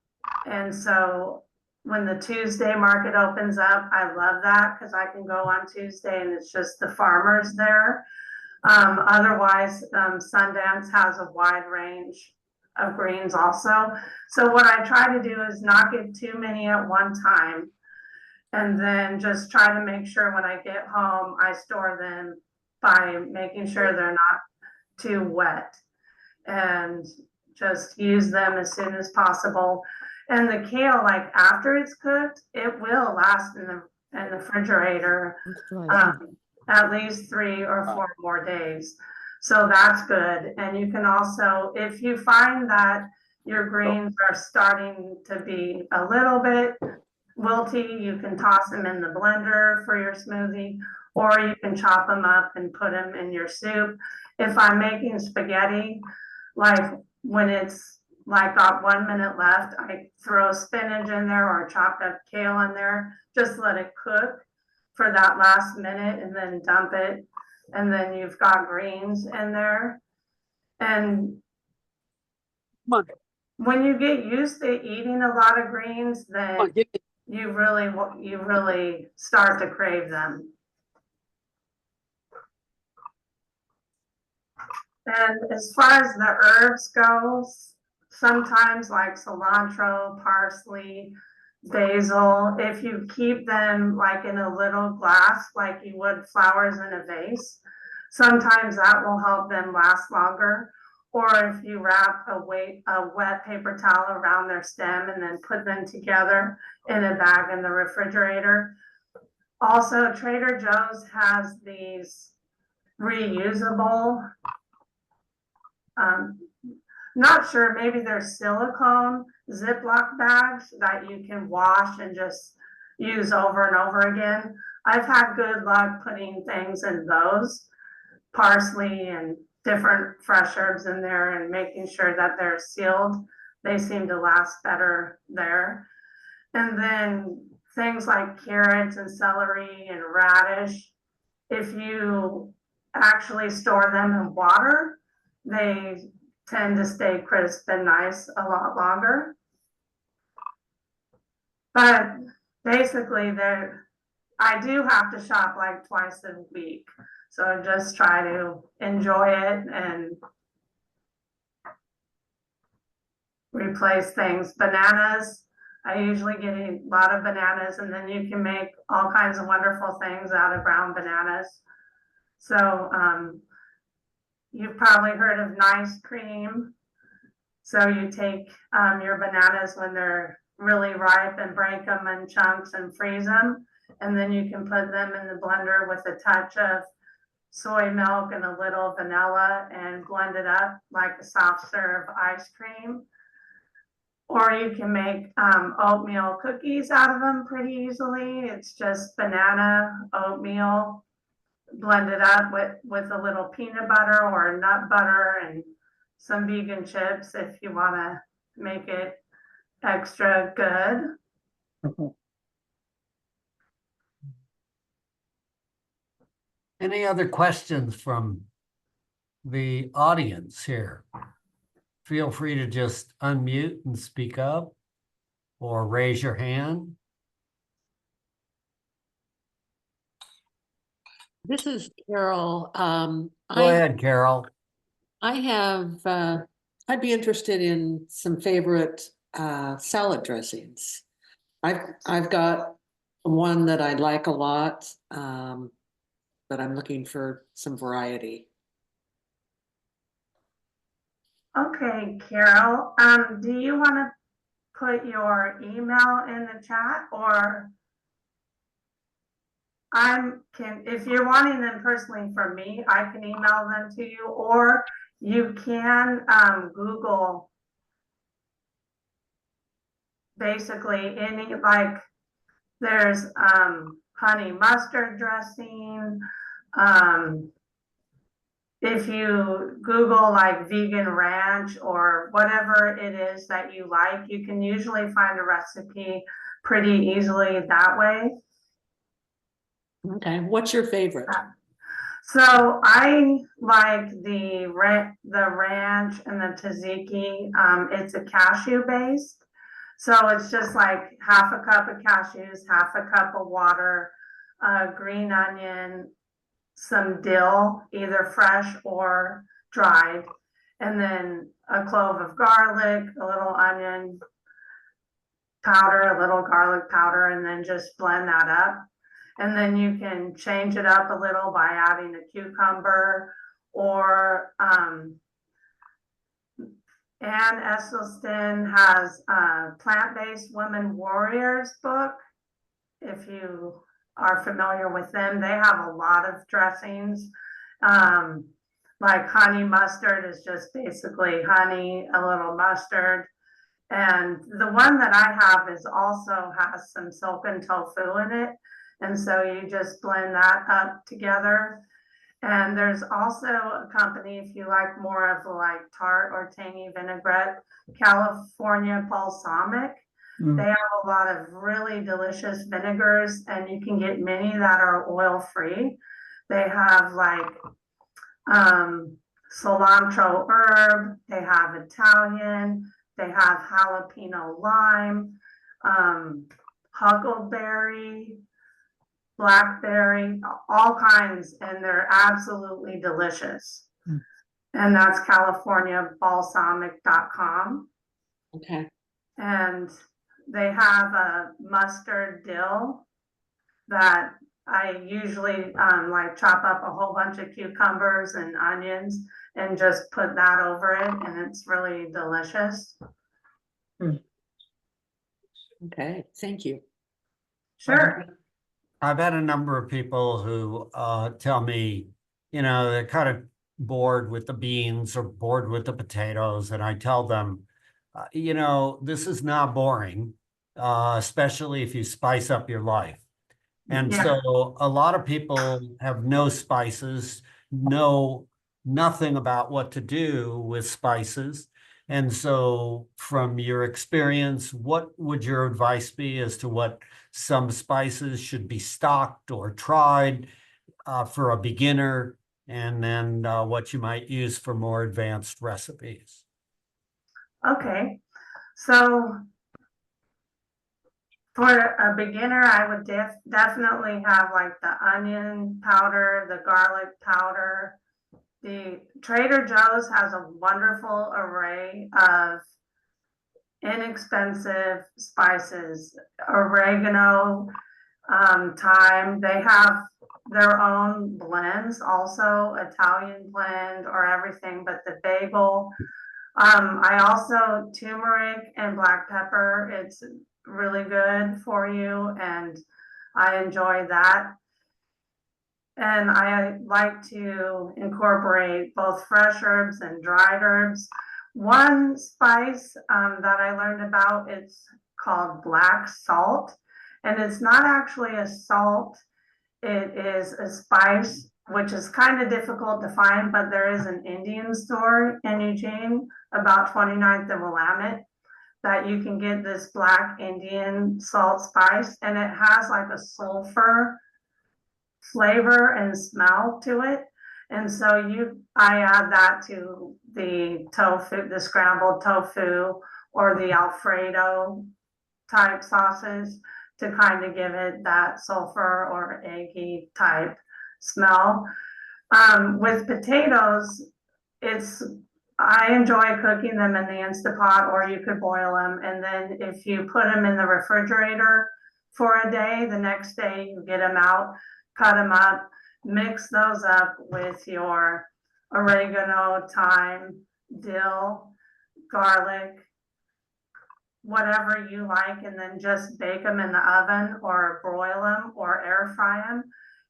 And so when the Tuesday market opens up, I love that because I can go on Tuesday and it's just the farmers there. Otherwise, Sundance has a wide range of greens also. So what I try to do is not get too many at one time. And then just try to make sure when I get home, I store them by making sure they're not too wet. And just use them as soon as possible. And the kale, like after it's cooked, it will last in the refrigerator at least 3 or 4 more days. So that's good. And you can also, if you find that your greens are starting to be a little bit wilty, you can toss them in the blender for your smoothie, or you can chop them up and put them in your soup. If I'm making spaghetti, like when it's like got 1 minute left, I throw spinach in there or chopped up kale in there, just let it cook for that last minute and then dump it. And then you've got greens in there. And when you get used to eating a lot of greens, then you really start to crave them. And as far as the herbs goes, sometimes like cilantro, parsley, basil, if you keep them like in a little glass, like you would flowers in a vase, sometimes that will help them last longer. Or if you wrap a wet paper towel around their stem and then put them together in a bag in the refrigerator. Also, Trader Joe's has these reusable, not sure, maybe they're silicone Ziploc bags that you can wash and just use over and over again. I've had good luck putting things in those, parsley and different fresh herbs in there, and making sure that they're sealed. They seem to last better there. And then things like carrots and celery and radish, if you actually store them in water, they tend to stay crisp and nice a lot longer. But basically, I do have to shop like twice a week. So just try to enjoy it and replace things. Bananas, I usually get a lot of bananas, and then you can make all kinds of wonderful things out of ground bananas. So you've probably heard of nice cream. So you take your bananas when they're really ripe and break them in chunks and freeze them. And then you can put them in the blender with a touch of soy milk and a little vanilla and blend it up like a soft serve ice cream. Or you can make oatmeal cookies out of them pretty easily. It's just banana, oatmeal, blended up with a little peanut butter or nut butter and some vegan chips if you want to make it extra good. Any other questions from the audience here? Feel free to just unmute and speak up or raise your hand. This is Carol. Go ahead, Carol. I have, I'd be interested in some favorite salad dressings. I've got one that I like a lot, but I'm looking for some variety. Okay, Carol, do you want to put your email in the chat, or if you're wanting them personally from me, I can email them to you, or you can Google basically any, like there's honey mustard dressing. If you Google like vegan ranch or whatever it is that you like, you can usually find a recipe pretty easily that way. Okay, what's your favorite? So I like the ranch and the tzatziki. It's a cashew based. So it's just like half a cup of cashews, half a cup of water, green onion, some dill, either fresh or dried, and then a clove of garlic, a little onion powder, a little garlic powder, and then just blend that up. And then you can change it up a little by adding a cucumber or Ann Esselstyn has a Plant-Based Women Warriors book. If you are familiar with them, they have a lot of dressings. Like honey mustard is just basically honey, a little mustard. And the one that I have is also has some silken tofu in it. And so you just blend that up together. And there's also a company, if you like more of the like tart or tangy vinaigrette, California Balsamic. They have a lot of really delicious vinegars, and you can get many that are oil-free. They have like cilantro herb, they have Italian, they have jalapeno lime, huckleberry, blackberry, all kinds, and they're absolutely delicious. And that's californiabalsamic.com. Okay, And they have a mustard dill that I usually like chop up a whole bunch of cucumbers and onions and just put that over it, and it's really delicious. okay, thank you. Sure. I've had a number of people who tell me, they're kind of bored with the beans or bored with the potatoes. And I tell them, this is not boring, especially if you spice up your life. And so a lot of people have no spices, know nothing about what to do with spices. And so from your experience, what would your advice be as to what some spices should be stocked or tried for a beginner, and then what you might use for more advanced recipes? Okay. So for a beginner, I would definitely have like the onion powder, the garlic powder. The Trader Joe's has a wonderful array of inexpensive spices, oregano, thyme. They have their own blends, also Italian blend or everything, but the bagel. I also turmeric and black pepper. It's really good for you, and I enjoy that. And I like to incorporate both fresh herbs and dried herbs. One spice that I learned about, it's called black salt, and it's not actually a salt. It is a spice, which is kind of difficult to find, but there is an Indian store in Eugene, about 29th and Willamette, that you can get this black Indian salt spice, and it has like a sulfur flavor and smell to it. And so I add that to the tofu, the scrambled tofu or the Alfredo type sauces to kind of give it that sulfur or eggy type smell. With potatoes, I enjoy cooking them in the Instapot, or you could boil them. And then if you put them in the refrigerator for a day, the next day you get them out, cut them up, mix those up with your oregano, thyme, dill, garlic, whatever you like, and then just bake them in the oven or broil them or air fry them.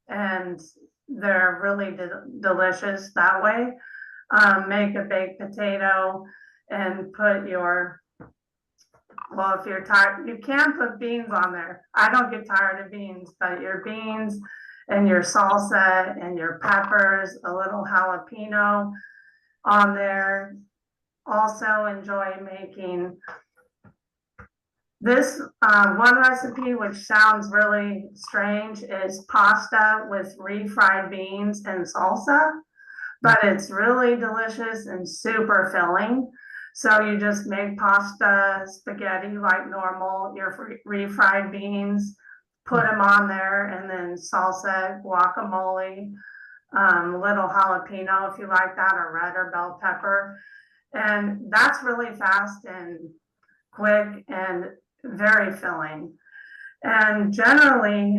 And they're really delicious that way. Make a baked potato and put if you're tired, you can put beans on there. I don't get tired of beans, but your beans and your salsa and your peppers, a little jalapeno on there. Also enjoy making This one recipe, which sounds really strange, is pasta with refried beans and salsa, but it's really delicious and super filling. So you just make pasta, spaghetti like normal, your refried beans, put them on there, and then salsa, guacamole, little jalapeno if you like that, or red or bell pepper. And that's really fast and quick and very filling. And generally,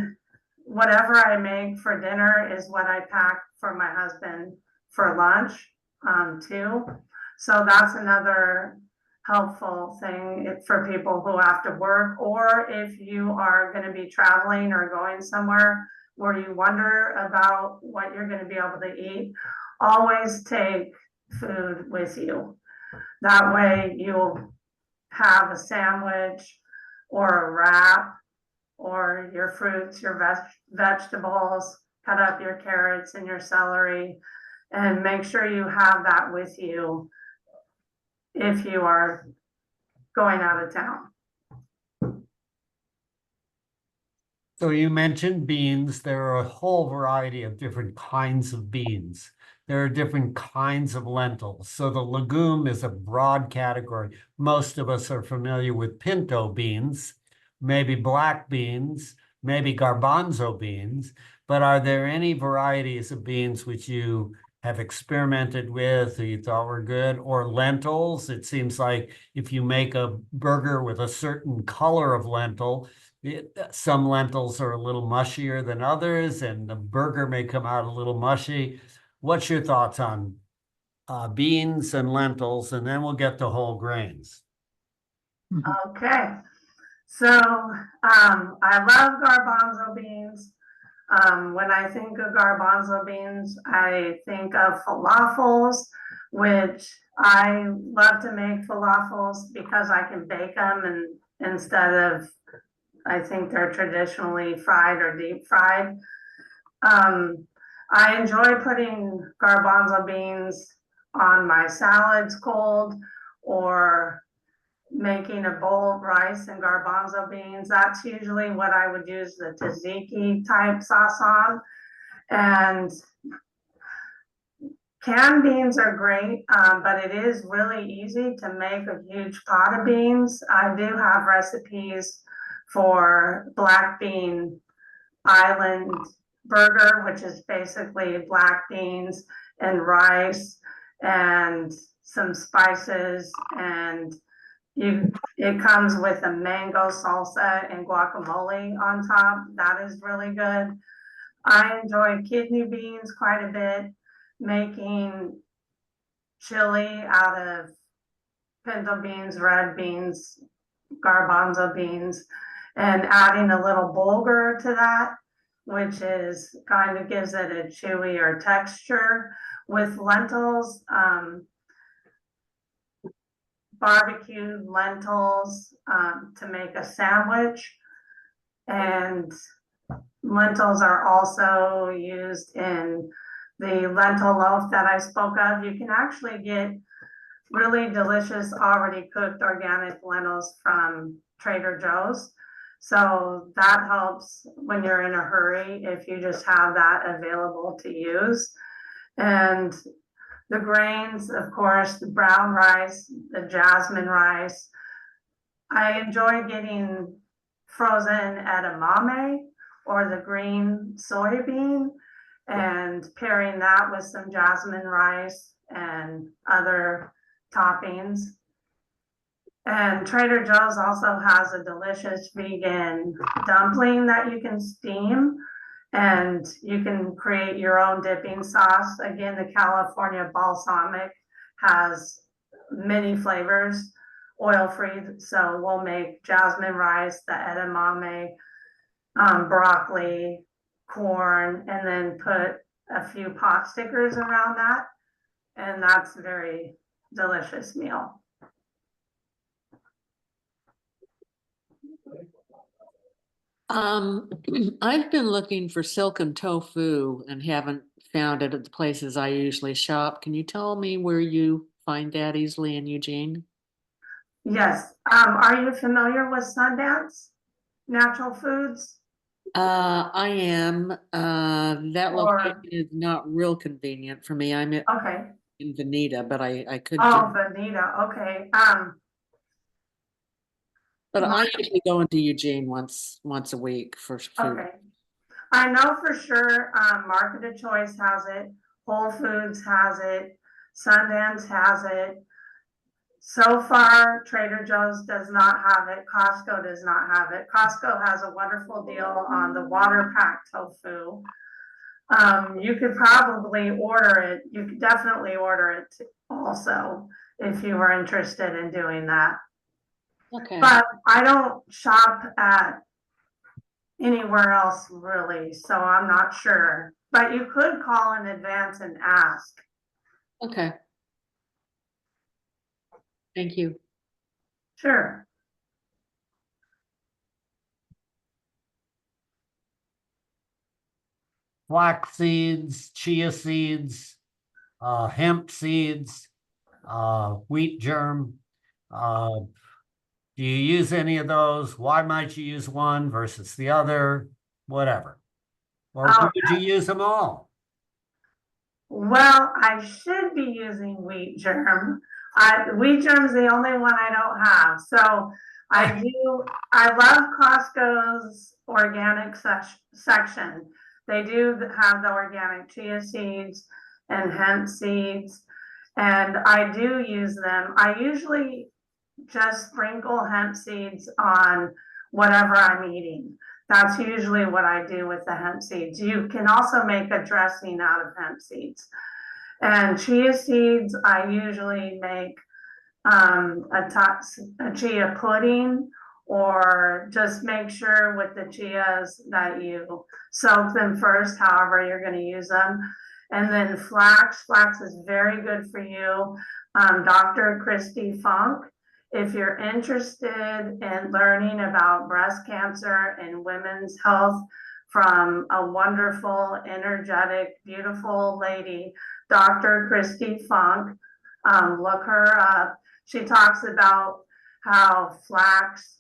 whatever I make for dinner is what I pack for my husband for lunch, too. So that's another helpful thing for people who have to work, or if you are going to be traveling or going somewhere where you wonder about what you're going to be able to eat, always take food with you. That way you'll have a sandwich or a wrap or your fruits, your vegetables, cut up your carrots and your celery, and make sure you have that with you if you are going out of town. So you mentioned beans. There are a whole variety of different kinds of beans. There are different kinds of lentils. So the legume is a broad category. Most of us are familiar with pinto beans, maybe black beans, maybe garbanzo beans, but are there any varieties of beans which you have experimented with or you thought were good? Or lentils? It seems like if you make a burger with a certain color of lentil, some lentils are a little mushier than others, and the burger may come out a little mushy. What's your thoughts on beans and lentils? And then we'll get to whole grains. Okay. So I love garbanzo beans. When I think of garbanzo beans, I think of falafels, which I love to make falafels because I can bake them, and instead of, I think they're traditionally fried or deep fried. I enjoy putting garbanzo beans on my salads cold, or making a bowl of rice and garbanzo beans. That's usually what I would use the tzatziki type sauce on. And canned beans are great, but it is really easy to make a huge pot of beans. I do have recipes for black bean island burger, which is basically black beans and rice and some spices, and it comes with a mango salsa and guacamole on top. That is really good. I enjoy kidney beans quite a bit, making chili out of pinto beans, red beans, garbanzo beans, and adding a little bulgur to that, which is kind of gives it a chewier texture. With lentils, barbecued lentils to make a sandwich, and lentils are also used in the lentil loaf that I spoke of. You can actually get really delicious already cooked organic lentils from Trader Joe's, so that helps when you're in a hurry if you just have that available to use. And the grains, of course, the brown rice, the jasmine rice. I enjoy getting frozen edamame or the green soybean and pairing that with some jasmine rice and other toppings. And Trader Joe's also has a delicious vegan dumpling that you can steam, and you can create your own dipping sauce. Again, the California balsamic has many flavors, oil-free. So we'll make jasmine rice, the edamame, broccoli, corn, and then put a few pot stickers around that. And that's a very delicious meal. I've been looking for silken tofu and haven't found it at the places I usually shop. Can you tell me where you find that easily in Eugene? Yes. Are you familiar with Sundance Natural Foods? I am, that location Or, is not real convenient for me. I'm okay. in Veneta, but I could Oh, do, Bonita, okay. but I my- usually go into Eugene once a week for food. okay. I know for sure, Market of Choice has it, Whole Foods has it, Sundance has it. So far, Trader Joe's does not have it, Costco does not have it. Costco has a wonderful deal on the water packed tofu. You could probably order it, you could definitely order it also, if you were interested in doing that. Okay, But I don't shop at anywhere else really, so I'm not sure. But you could call in advance and ask. okay. Thank you. Sure. Flax seeds, chia seeds, hemp seeds, wheat germ. Do you use any of those? Why might you use one versus the other? Whatever. Or Oh, would you use them all? well, I should be using wheat germ. Wheat germ's the only one I don't have. So I love Costco's organic section. They do have the organic chia seeds and hemp seeds, and I do use them. I usually just sprinkle hemp seeds on whatever I'm eating. That's usually what I do with the hemp seeds. You can also make a dressing out of hemp seeds. And chia seeds, I usually make a chia pudding, or just make sure with the chias that you soak them first, however you're going to use them. And then flax is very good for you. Dr. Christy Funk, if you're interested in learning about breast cancer and women's health from a wonderful, energetic, beautiful lady, Dr. Christy Funk, look her up. She talks about how flax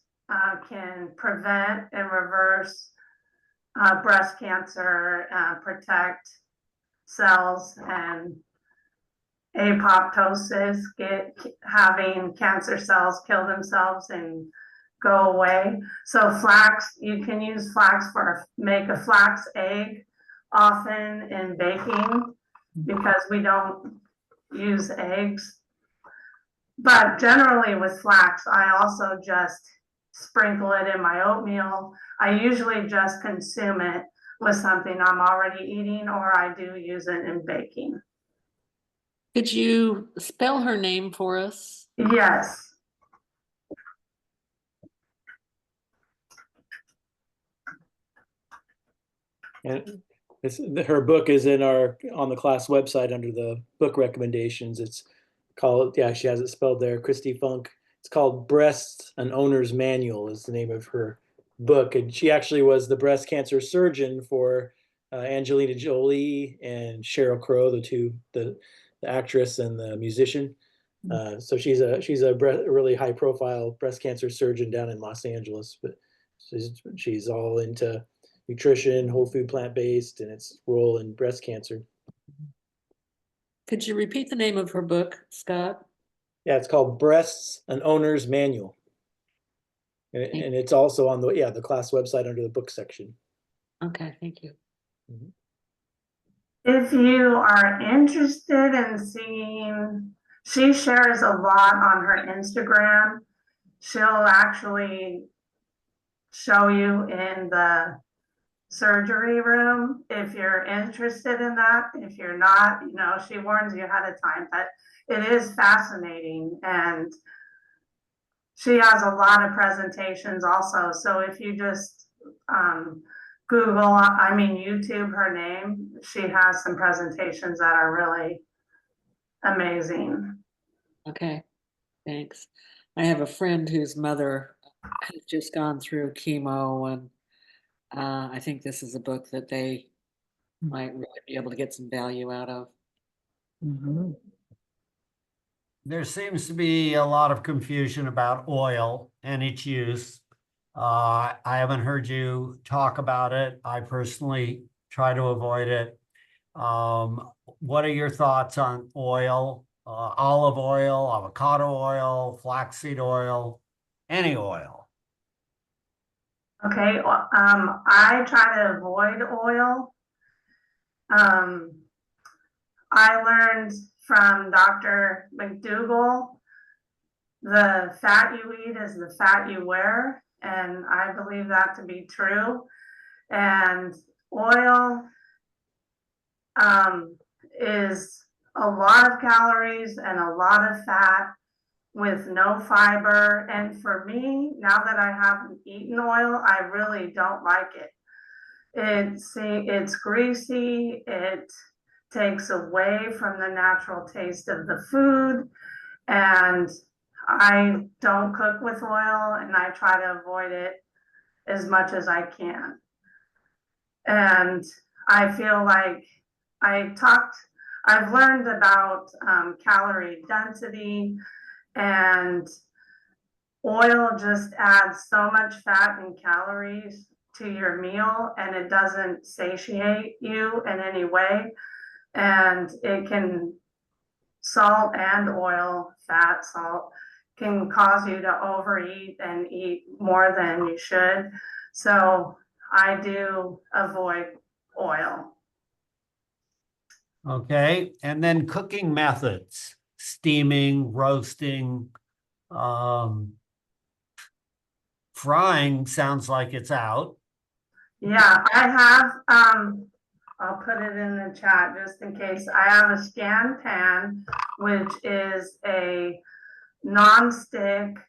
can prevent and reverse breast cancer, protect cells and apoptosis, having cancer cells kill themselves and go away. So flax, you can use flax make a flax egg often in baking, because we don't use eggs. But generally with flax, I also just sprinkle it in my oatmeal. I usually just consume it with something I'm already eating, or I do use it in baking. Could you spell her name for us? Yes. And her book is on the class website under the book recommendations. It's called, yeah, she has it spelled there, Christy Funk. It's called Breasts, an Owner's Manual is the name of her book. And she actually was the breast cancer surgeon for Angelina Jolie and Sheryl Crow, the actress and the musician. So she's a really high profile breast cancer surgeon down in Los Angeles, but she's all into nutrition, whole food, plant-based, and its role in breast cancer. Could you repeat the name of her book, Scott? Yeah, it's called Breasts, an Owner's Manual. And it's also on the class website under the book section. Okay, thank you. If you are interested in seeing, she shares a lot on her Instagram. She'll actually show you in the surgery room if you're interested in that. If you're not, she warns you ahead of time, but it is fascinating, and she has a lot of presentations also. So if you just YouTube her name, she has some presentations that are really amazing. Okay, thanks. I have a friend whose mother has just gone through chemo, and I think this is a book that they might really be able to get some value out of. there seems to be a lot of confusion about oil and its use. I haven't heard you talk about it. I personally try to avoid it. What are your thoughts on oil, olive oil, avocado oil, flaxseed oil, any oil? Okay, I try to avoid oil. I learned from Dr. McDougall, the fat you eat is the fat you wear, and I believe that to be true. And oil is a lot of calories and a lot of fat with no fiber. And for me, now that I haven't eaten oil, I really don't like it. It's greasy. It takes away from the natural taste of the food. And I don't cook with oil, and I try to avoid it as much as I can. And I feel like I've learned about calorie density, and oil just adds so much fat and calories to your meal, and it doesn't satiate you in any way. And it can, salt and oil, fat, salt, can cause you to overeat and eat more than you should. So I do avoid oil. Okay, and then cooking methods, steaming, roasting, frying sounds like it's out. Yeah, I have, I'll put it in the chat just in case. I have a Scan Pan, which is a non-stick.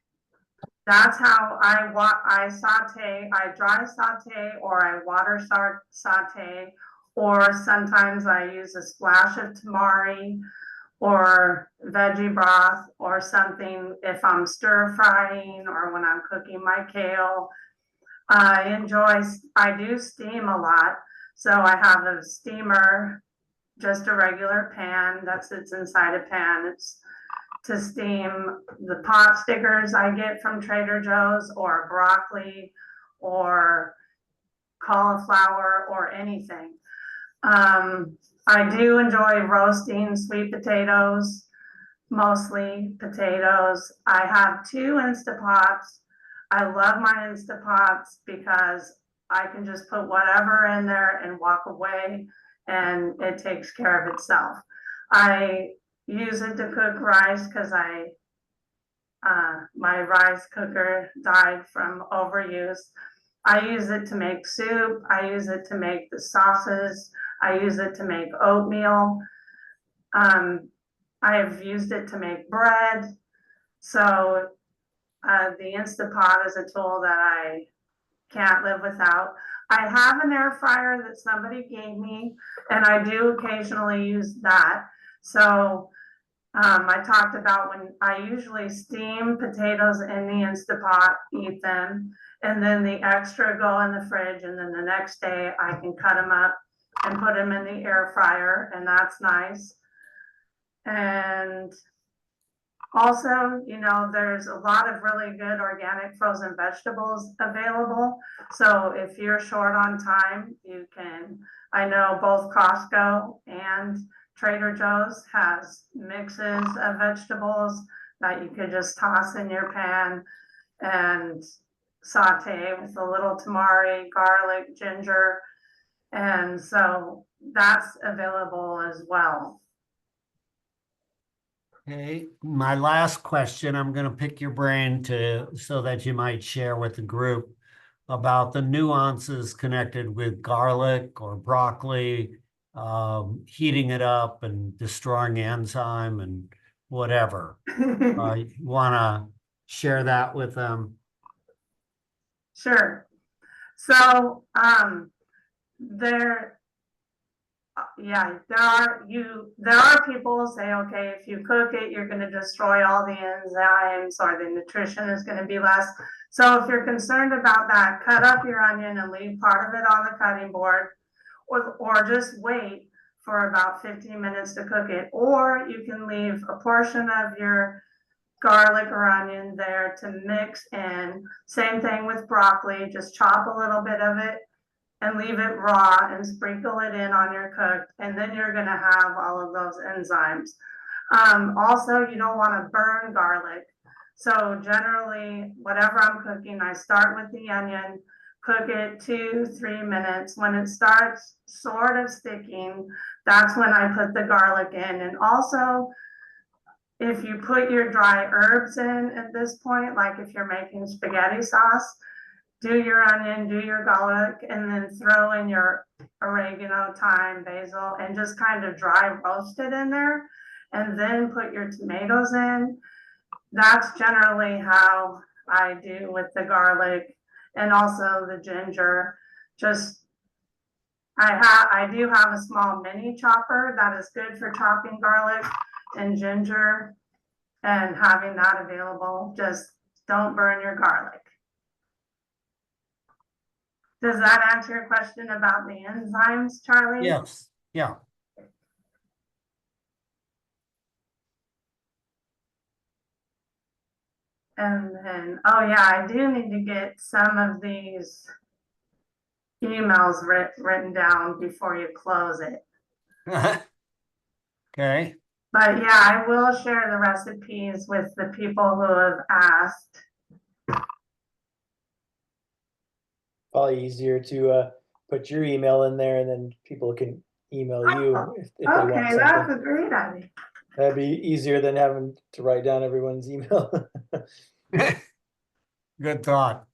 That's how I saute, I dry saute, or I water saute, or sometimes I use a splash of tamari or veggie broth or something if I'm stir frying or when I'm cooking my kale. I do steam a lot. So I have a steamer, just a regular pan that sits inside a pan. It's to steam the pot stickers I get from Trader Joe's, or broccoli or cauliflower or anything. I do enjoy roasting sweet potatoes, mostly potatoes. I have 2 Instapots. I love my Instapots because I can just put whatever in there and walk away, and it takes care of itself. I use it to cook rice because my rice cooker died from overuse. I use it to make soup. I use it to make the sauces. I use it to make oatmeal. I've used it to make bread. So the Instapot is a tool that I can't live without. I have an air fryer that somebody gave me, and I do occasionally use that. So I talked about when I usually steam potatoes in the Instapot, eat them, and then the extra go in the fridge, and then the next day I can cut them up and put them in the air fryer, and that's nice. And also, there's a lot of really good organic frozen vegetables available. So if you're short on time, I know both Costco and Trader Joe's has mixes of vegetables that you could just toss in your pan and saute with a little tamari, garlic, ginger. And so that's available as well. Okay, my last question, I'm going to pick your brain so that you might share with the group about the nuances connected with garlic or broccoli, heating it up and destroying enzyme and whatever. You want to share that with them? Sure. So there are people who say, okay, if you cook it, you're going to destroy all the enzymes, or the nutrition is going to be less. So if you're concerned about that, cut up your onion and leave part of it on the cutting board, or just wait for about 15 minutes to cook it, or you can leave a portion of your garlic or onion there to mix in. Same thing with broccoli, just chop a little bit of it and leave it raw and sprinkle it in on your cooked, and then you're gonna have all of those enzymes. Also, you don't wanna burn garlic. So generally, whatever I'm cooking, I start with the onion, cook it 2-3 minutes. When it starts sort of sticking, that's when I put the garlic in. And also, if you put your dry herbs in at this point, like if you're making spaghetti sauce, do your onion, do your garlic, and then throw in your oregano, thyme, basil, and just kind of dry roast it in there, and then put your tomatoes in. That's generally how I do with the garlic and also the ginger. Just I do have a small mini chopper that is good for chopping garlic and ginger, and having that available. Just don't burn your garlic. Does that answer your question about the enzymes, Charlie? Yes, yeah. And then, oh yeah, I do need to get some of these emails written down before you close it. Okay. But yeah, I will share the recipes with the people who have asked. Probably easier to put your email in there, and then people can email you if they want Okay, something. that's a great idea. That'd be easier than having to write down everyone's email. Good thought.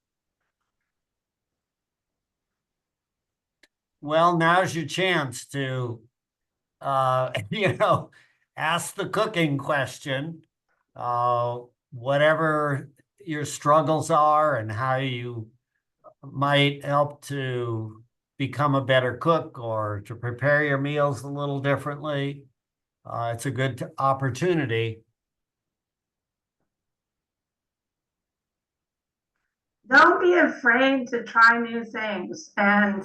Well, now's your chance to, ask the cooking question. Whatever your struggles are and how you might help to become a better cook or to prepare your meals a little differently. It's a good opportunity. Don't be afraid to try new things. And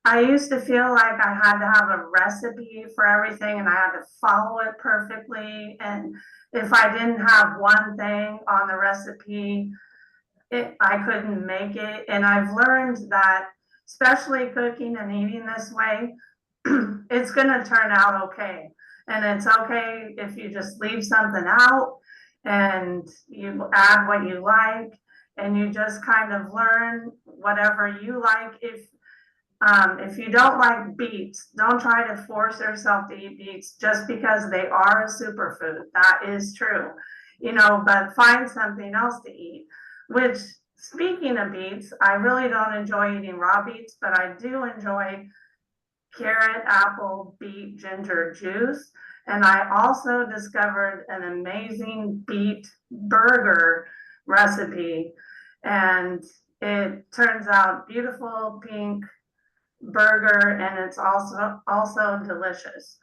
I used to feel like I had to have a recipe for everything and I had to follow it perfectly. And if I didn't have one thing on the recipe, I couldn't make it. And I've learned that, especially cooking and eating this way, it's going to turn out okay. And it's okay if you just leave something out and you add what you like, and you just kind of learn whatever you like. If you don't like beets, don't try to force yourself to eat beets just because they are a superfood. That is true, but find something else to eat. Which, speaking of beets, I really don't enjoy eating raw beets, but I do enjoy carrot, apple, beet, ginger juice. And I also discovered an amazing beet burger recipe. And it turns out beautiful pink burger, and it's also delicious.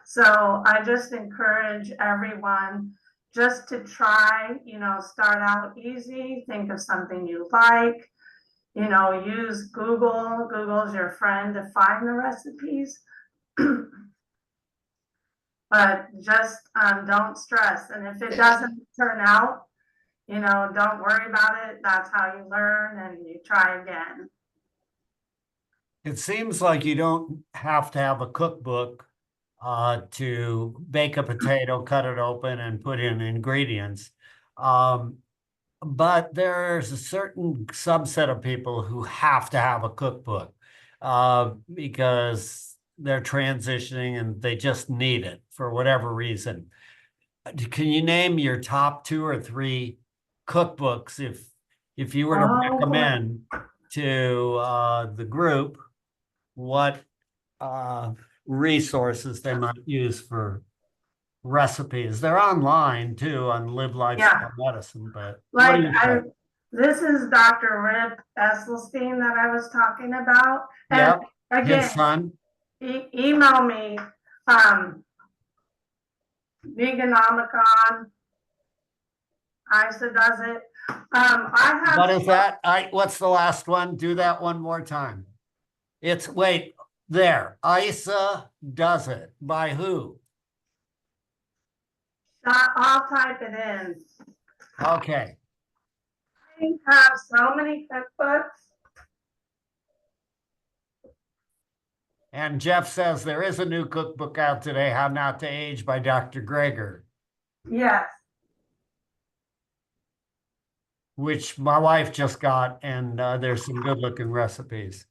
So I just encourage everyone just to try, start out easy, think of something you like, use Google. Google's your friend to find the recipes. But just don't stress. And if it doesn't turn out, don't worry about it. That's how you learn, and you try again. It seems like you don't have to have a cookbook to bake a potato, cut it open, and put in ingredients. But there's a certain subset of people who have to have a cookbook because they're transitioning and they just need it for whatever reason. Can you name your top 2 or 3 cookbooks if you were to recommend to the group what resources they might use for recipes? They're online too on Live Lifestyle Medicine, but like this is Dr. Rip Esselstyn that I was talking about. And again, his son. Email me, Veganomicon. Isa does it. I have. What is that? What's the last one? Do that one more time. Wait, There, Isa does it. By who? I'll type it in. Okay. I have so many cookbooks. And Jeff says there is a new cookbook out today, How Not to Age by Dr. Greger, Yes. which my wife just got, and there's some good looking recipes.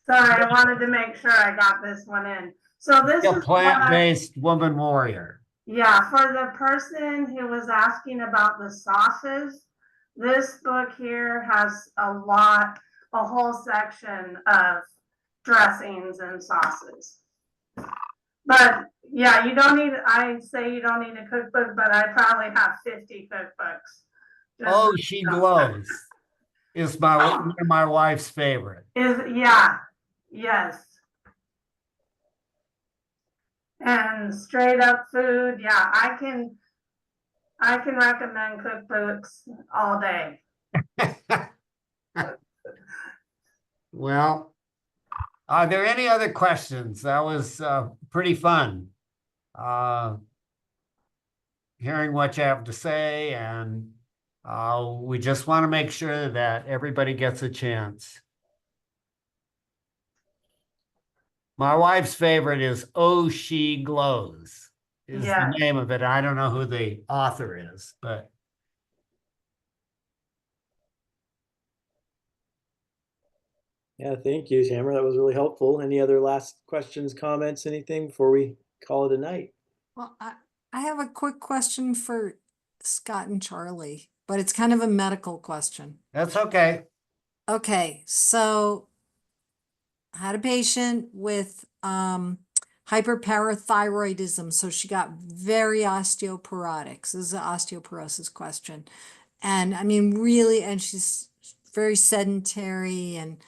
Sorry, I wanted to make sure I got this one in. So this A is what plant-based woman warrior. yeah, for the person who was asking about the sauces, this book here has a whole section of dressings and sauces. But yeah, I say you don't need a cookbook, but I probably have 50 cookbooks. Oh, she glows is one of my wife's favorite. Yeah, yes. And straight up food, yeah, I can recommend cookbooks all day. Well, are there any other questions? That was pretty fun. Hearing what you have to say, and we just want to make sure that everybody gets a chance. My wife's favorite is Oh, She Glows, is Yeah. the name of it. I don't know who the author is, but. Yeah, thank you, Tamara. That was really helpful. Any other last questions, comments, anything before we call it a night? Well, I have a quick question for Scott and Charlie, but it's kind of a medical question. That's okay. Okay, so I had a patient with hyperparathyroidism, so she got very osteoporotic. This is an osteoporosis question. And I mean, really, and she's very sedentary. And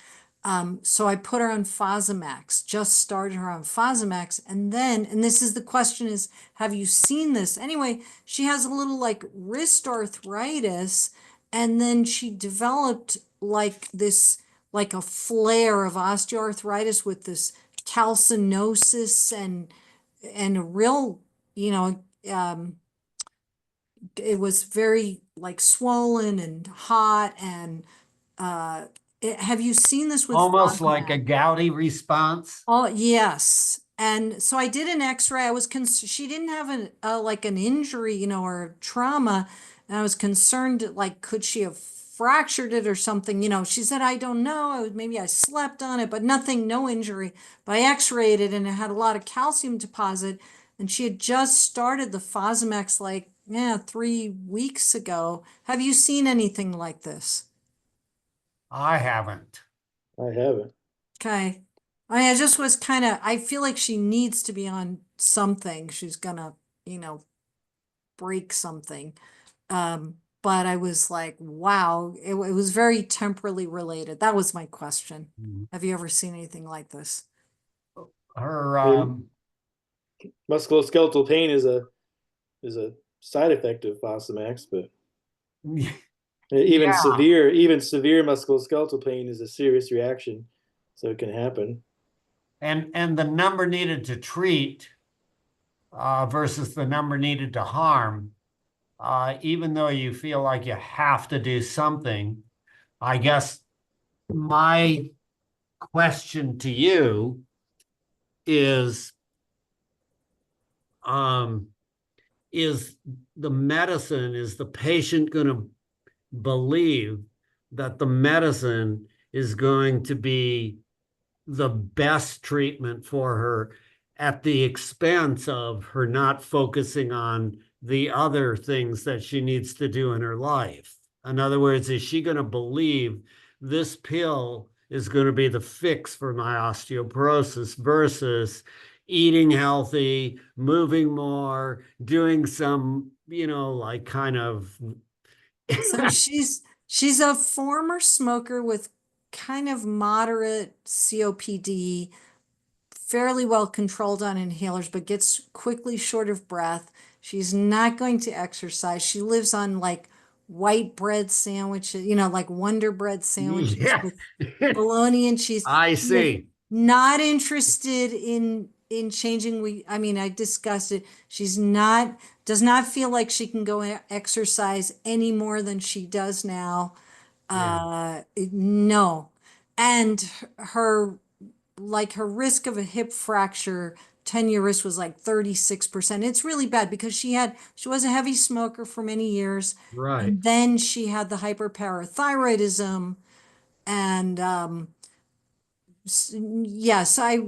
so I put her on Fosamax, just started her on Fosamax. And then, and this is the question is, have you seen this? Anyway, she has a little like wrist arthritis. And then she developed like this, like a flare of osteoarthritis with this calcinosis and a real, you know, it was very like swollen and hot and have you seen this with Almost like a Fosamax? gouty response. Oh, yes. And so I did an x-ray. I was she didn't have like an injury, you know, or trauma. And I was concerned, like, could she have fractured it or something? You know, she said, I don't know. Maybe I slept on it, but nothing, no injury. But I x-rayed it and it had a lot of calcium deposit. And she had just started the Fosamax like, 3 weeks ago. Have you seen anything like this? I haven't. I haven't. Okay. I just was kind of, I feel like she needs to be on something. She's gonna, you know, break something. But I was like, wow, it was very temporally related. That was my question. Have you ever seen anything like this? Her Musculoskeletal pain is a side effect of Fosamax, but even severe musculoskeletal pain is a serious reaction, so it can happen. and the number needed to treat versus the number needed to harm, even though you feel like you have to do something, I guess my question to you is the patient going to believe that the medicine is going to be the best treatment for her at the expense of her not focusing on the other things that she needs to do in her life? In other words, is she going to believe this pill is going to be the fix for my osteoporosis versus eating healthy, moving more, doing some, you know, like kind of. So she's a former smoker with kind of moderate COPD, fairly well controlled on inhalers, but gets quickly short of breath. She's not going to exercise. She lives on like white bread sandwiches, you know, like Wonder Bread sandwiches Yeah. with bologna and cheese. I see. not interested in changing. I mean, I discussed it. She's not, does not feel like she can go exercise any more than she does now. No. And her, like her risk of a hip fracture, 10-year risk was like 36%. It's really bad because she was a heavy smoker for many years. Right. And then she had the hyperparathyroidism. And yes, I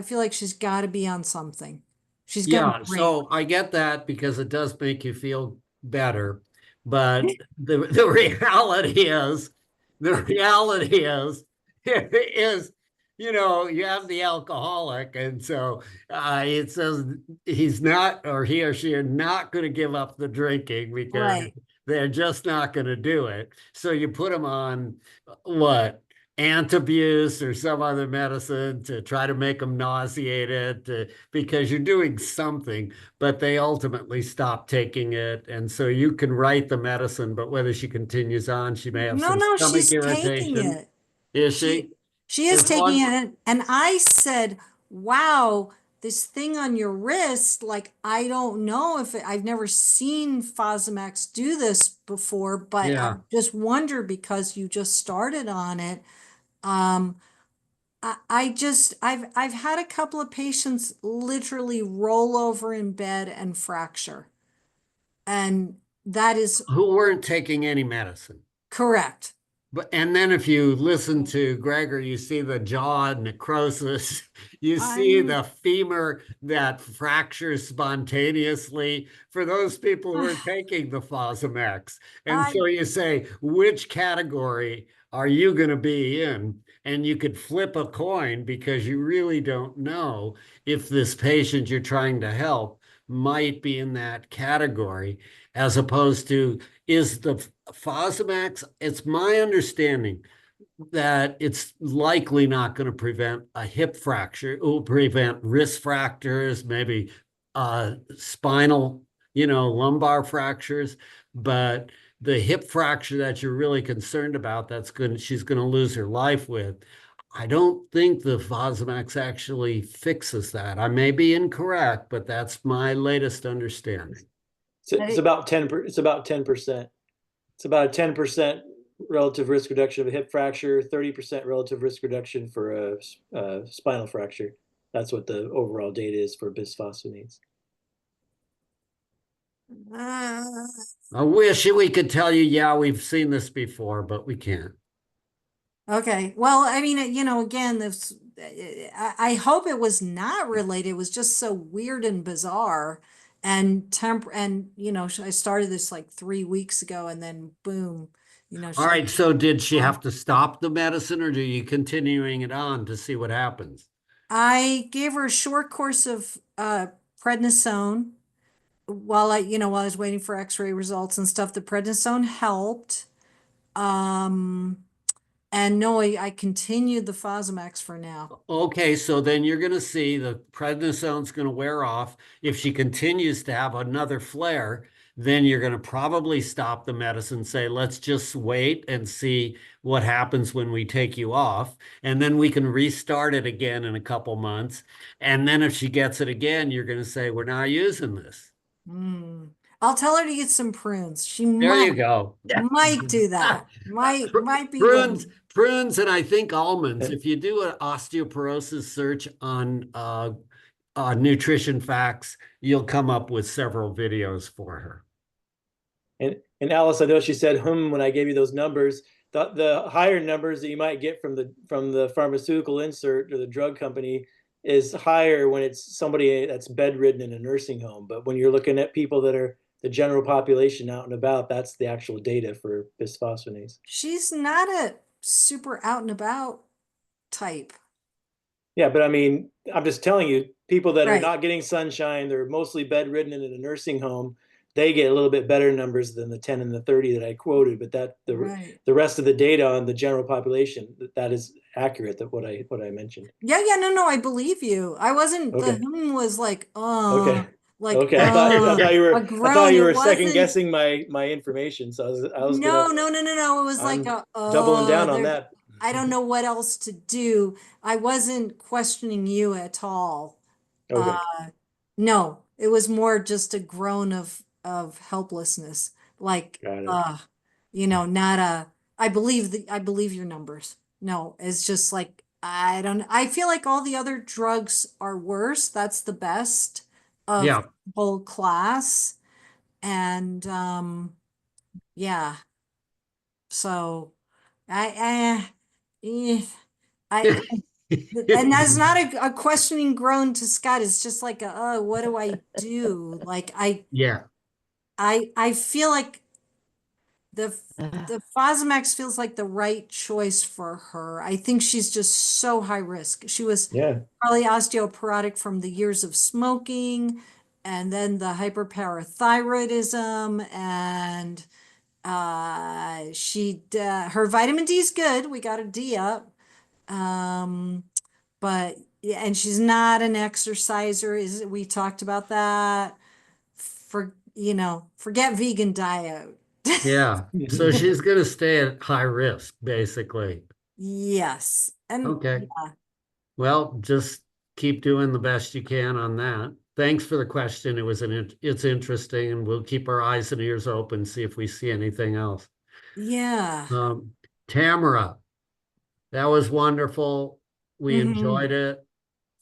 feel like she's got to be on something. She's getting Yeah, great. so I get that because it does make you feel better. But the reality is, the reality is, is, you have the alcoholic, and so it says he's not, or he or she are not going to give up the drinking because Right. they're just not going to do it. So you put them on what? Antabuse or some other medicine to try to make them nauseated because you're doing something, but they ultimately stop taking it. And so you can write the medicine, but whether she continues on, she may have No, some no, stomach she's taking irritation. it. Is she? She is There's taking one. it. And I said, wow, this thing on your wrist, like, I don't know if I've never seen Fosamax do this before, but I Yeah. just wonder because you just started on it. Um, I've had a couple of patients literally roll over in bed and fracture. And that is Who weren't taking any medicine. correct. And then if you listen to Gregor, you see the jaw necrosis, you see I'm, the femur that fractures spontaneously for those people who are taking the Fosamax. And I, so you say, which category are you going to be in? And you could flip a coin because you really don't know if this patient you're trying to help might be in that category, as opposed to, is the Fosamax, it's my understanding that it's likely not going to prevent a hip fracture. It will prevent wrist fractures, maybe spinal, lumbar fractures. But the hip fracture that you're really concerned about, she's going to lose her life with. I don't think the Fosamax actually fixes that. I may be incorrect, but that's my latest understanding. It's about 10%. It's about 10%. It's about a 10% relative risk reduction of a hip fracture, 30% relative risk reduction for a spinal fracture. That's what the overall data is for bisphosphonates. uh, I wish we could tell you, yeah, we've seen this before, but we can't. okay. Well, I mean, again, this, I hope it was not related. It was just so weird and bizarre. And I started this like 3 weeks ago and then boom, All she, right, so did she have to stop the medicine or are you continuing it on to see what happens? I gave her a short course of prednisone while I was waiting for x-ray results and stuff. The prednisone helped. Um, and no, I continued the Fosamax for now. Okay, so then you're going to see the prednisone's going to wear off. If she continues to have another flare, then you're going to probably stop the medicine, say, let's just wait and see what happens when we take you off. And then we can restart it again in a couple months. And then if she gets it again, you're going to say, we're not using this. Hmm. I'll tell her to get some prunes. She There you go. might do that. Might be Prunes, one. prunes, and I think almonds. If you do an osteoporosis search on nutrition facts, you'll come up with several videos for her. And Alice, I know she said when I gave you those numbers. The higher numbers that you might get from the pharmaceutical insert or the drug company is higher when it's somebody that's bedridden in a nursing home. But when you're looking at people that are the general population out and about, that's the actual data for bisphosphonates. She's not a super out and about type. Yeah, but I mean, I'm just telling you, people that are Right. not getting sunshine, they're mostly bedridden and in a nursing home, they get a little bit better numbers than the 10 and the 30 that I quoted. But Right. the rest of the data on the general population, that is accurate. That what I mentioned. Yeah, no, I believe you. I wasn't, the Okay. was like, Okay. like, Okay. a I thought groan. you It were second wasn't, guessing my information. So I was gonna no. It was like I'm doubling down on there, that. I don't know what else to do. I wasn't questioning you at all. Okay. No, it was more just a groan of helplessness. Like, Got it. not I believe your numbers. No, it's just like I feel like all the other drugs are worse. That's the best of Yeah. the whole class. And yeah. So eh, I and that's not a questioning groan to Scott. It's just like, oh, what do I do? Like Yeah. I feel like the Fosamax feels like the right choice for her. I think she's just so high risk. She was Yeah. probably osteoporotic from the years of smoking, and then the hyperparathyroidism, and her vitamin D is good. We got a D up. But yeah, and she's not an exerciser. We talked about that. Forget vegan diet. Yeah. So she's going to stay at high risk, basically. Yes. And Okay. yeah. Well, just keep doing the best you can on that. Thanks for the question. It's interesting, and we'll keep our eyes and ears open, see if we see anything else. Yeah. Tamara, that was wonderful. We Mhm. enjoyed it.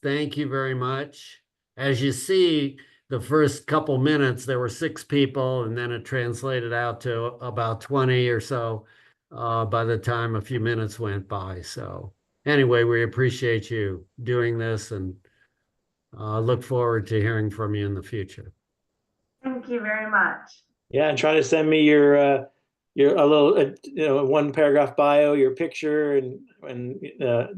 Thank you very much. As you see, the first couple minutes, there were 6 people, and then it translated out to about 20 or so by the time a few minutes went by. So anyway, we appreciate you doing this and look forward to hearing from you in the future. Thank you very much. Yeah, and try to send me your a little one paragraph bio, your picture, and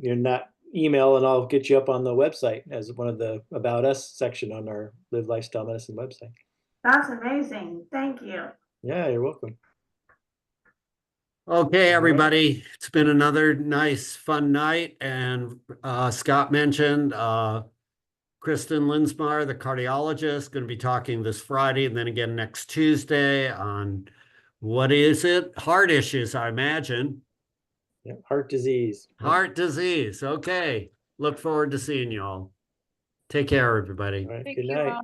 your not email, and I'll get you up on the website as one of the About Us section on our Live Lifestyle Medicine website. That's amazing. Thank you. Yeah, you're welcome. Okay, All right. everybody, it's been another nice, fun night. And Scott mentioned Kristen Linsmar, the cardiologist, going to be talking this Friday and then again next Tuesday on what is it? Heart issues, I imagine. Yeah, heart disease. Heart disease. Okay. Look forward to seeing you all. Take care, everybody. All right. Thank Good you night. all.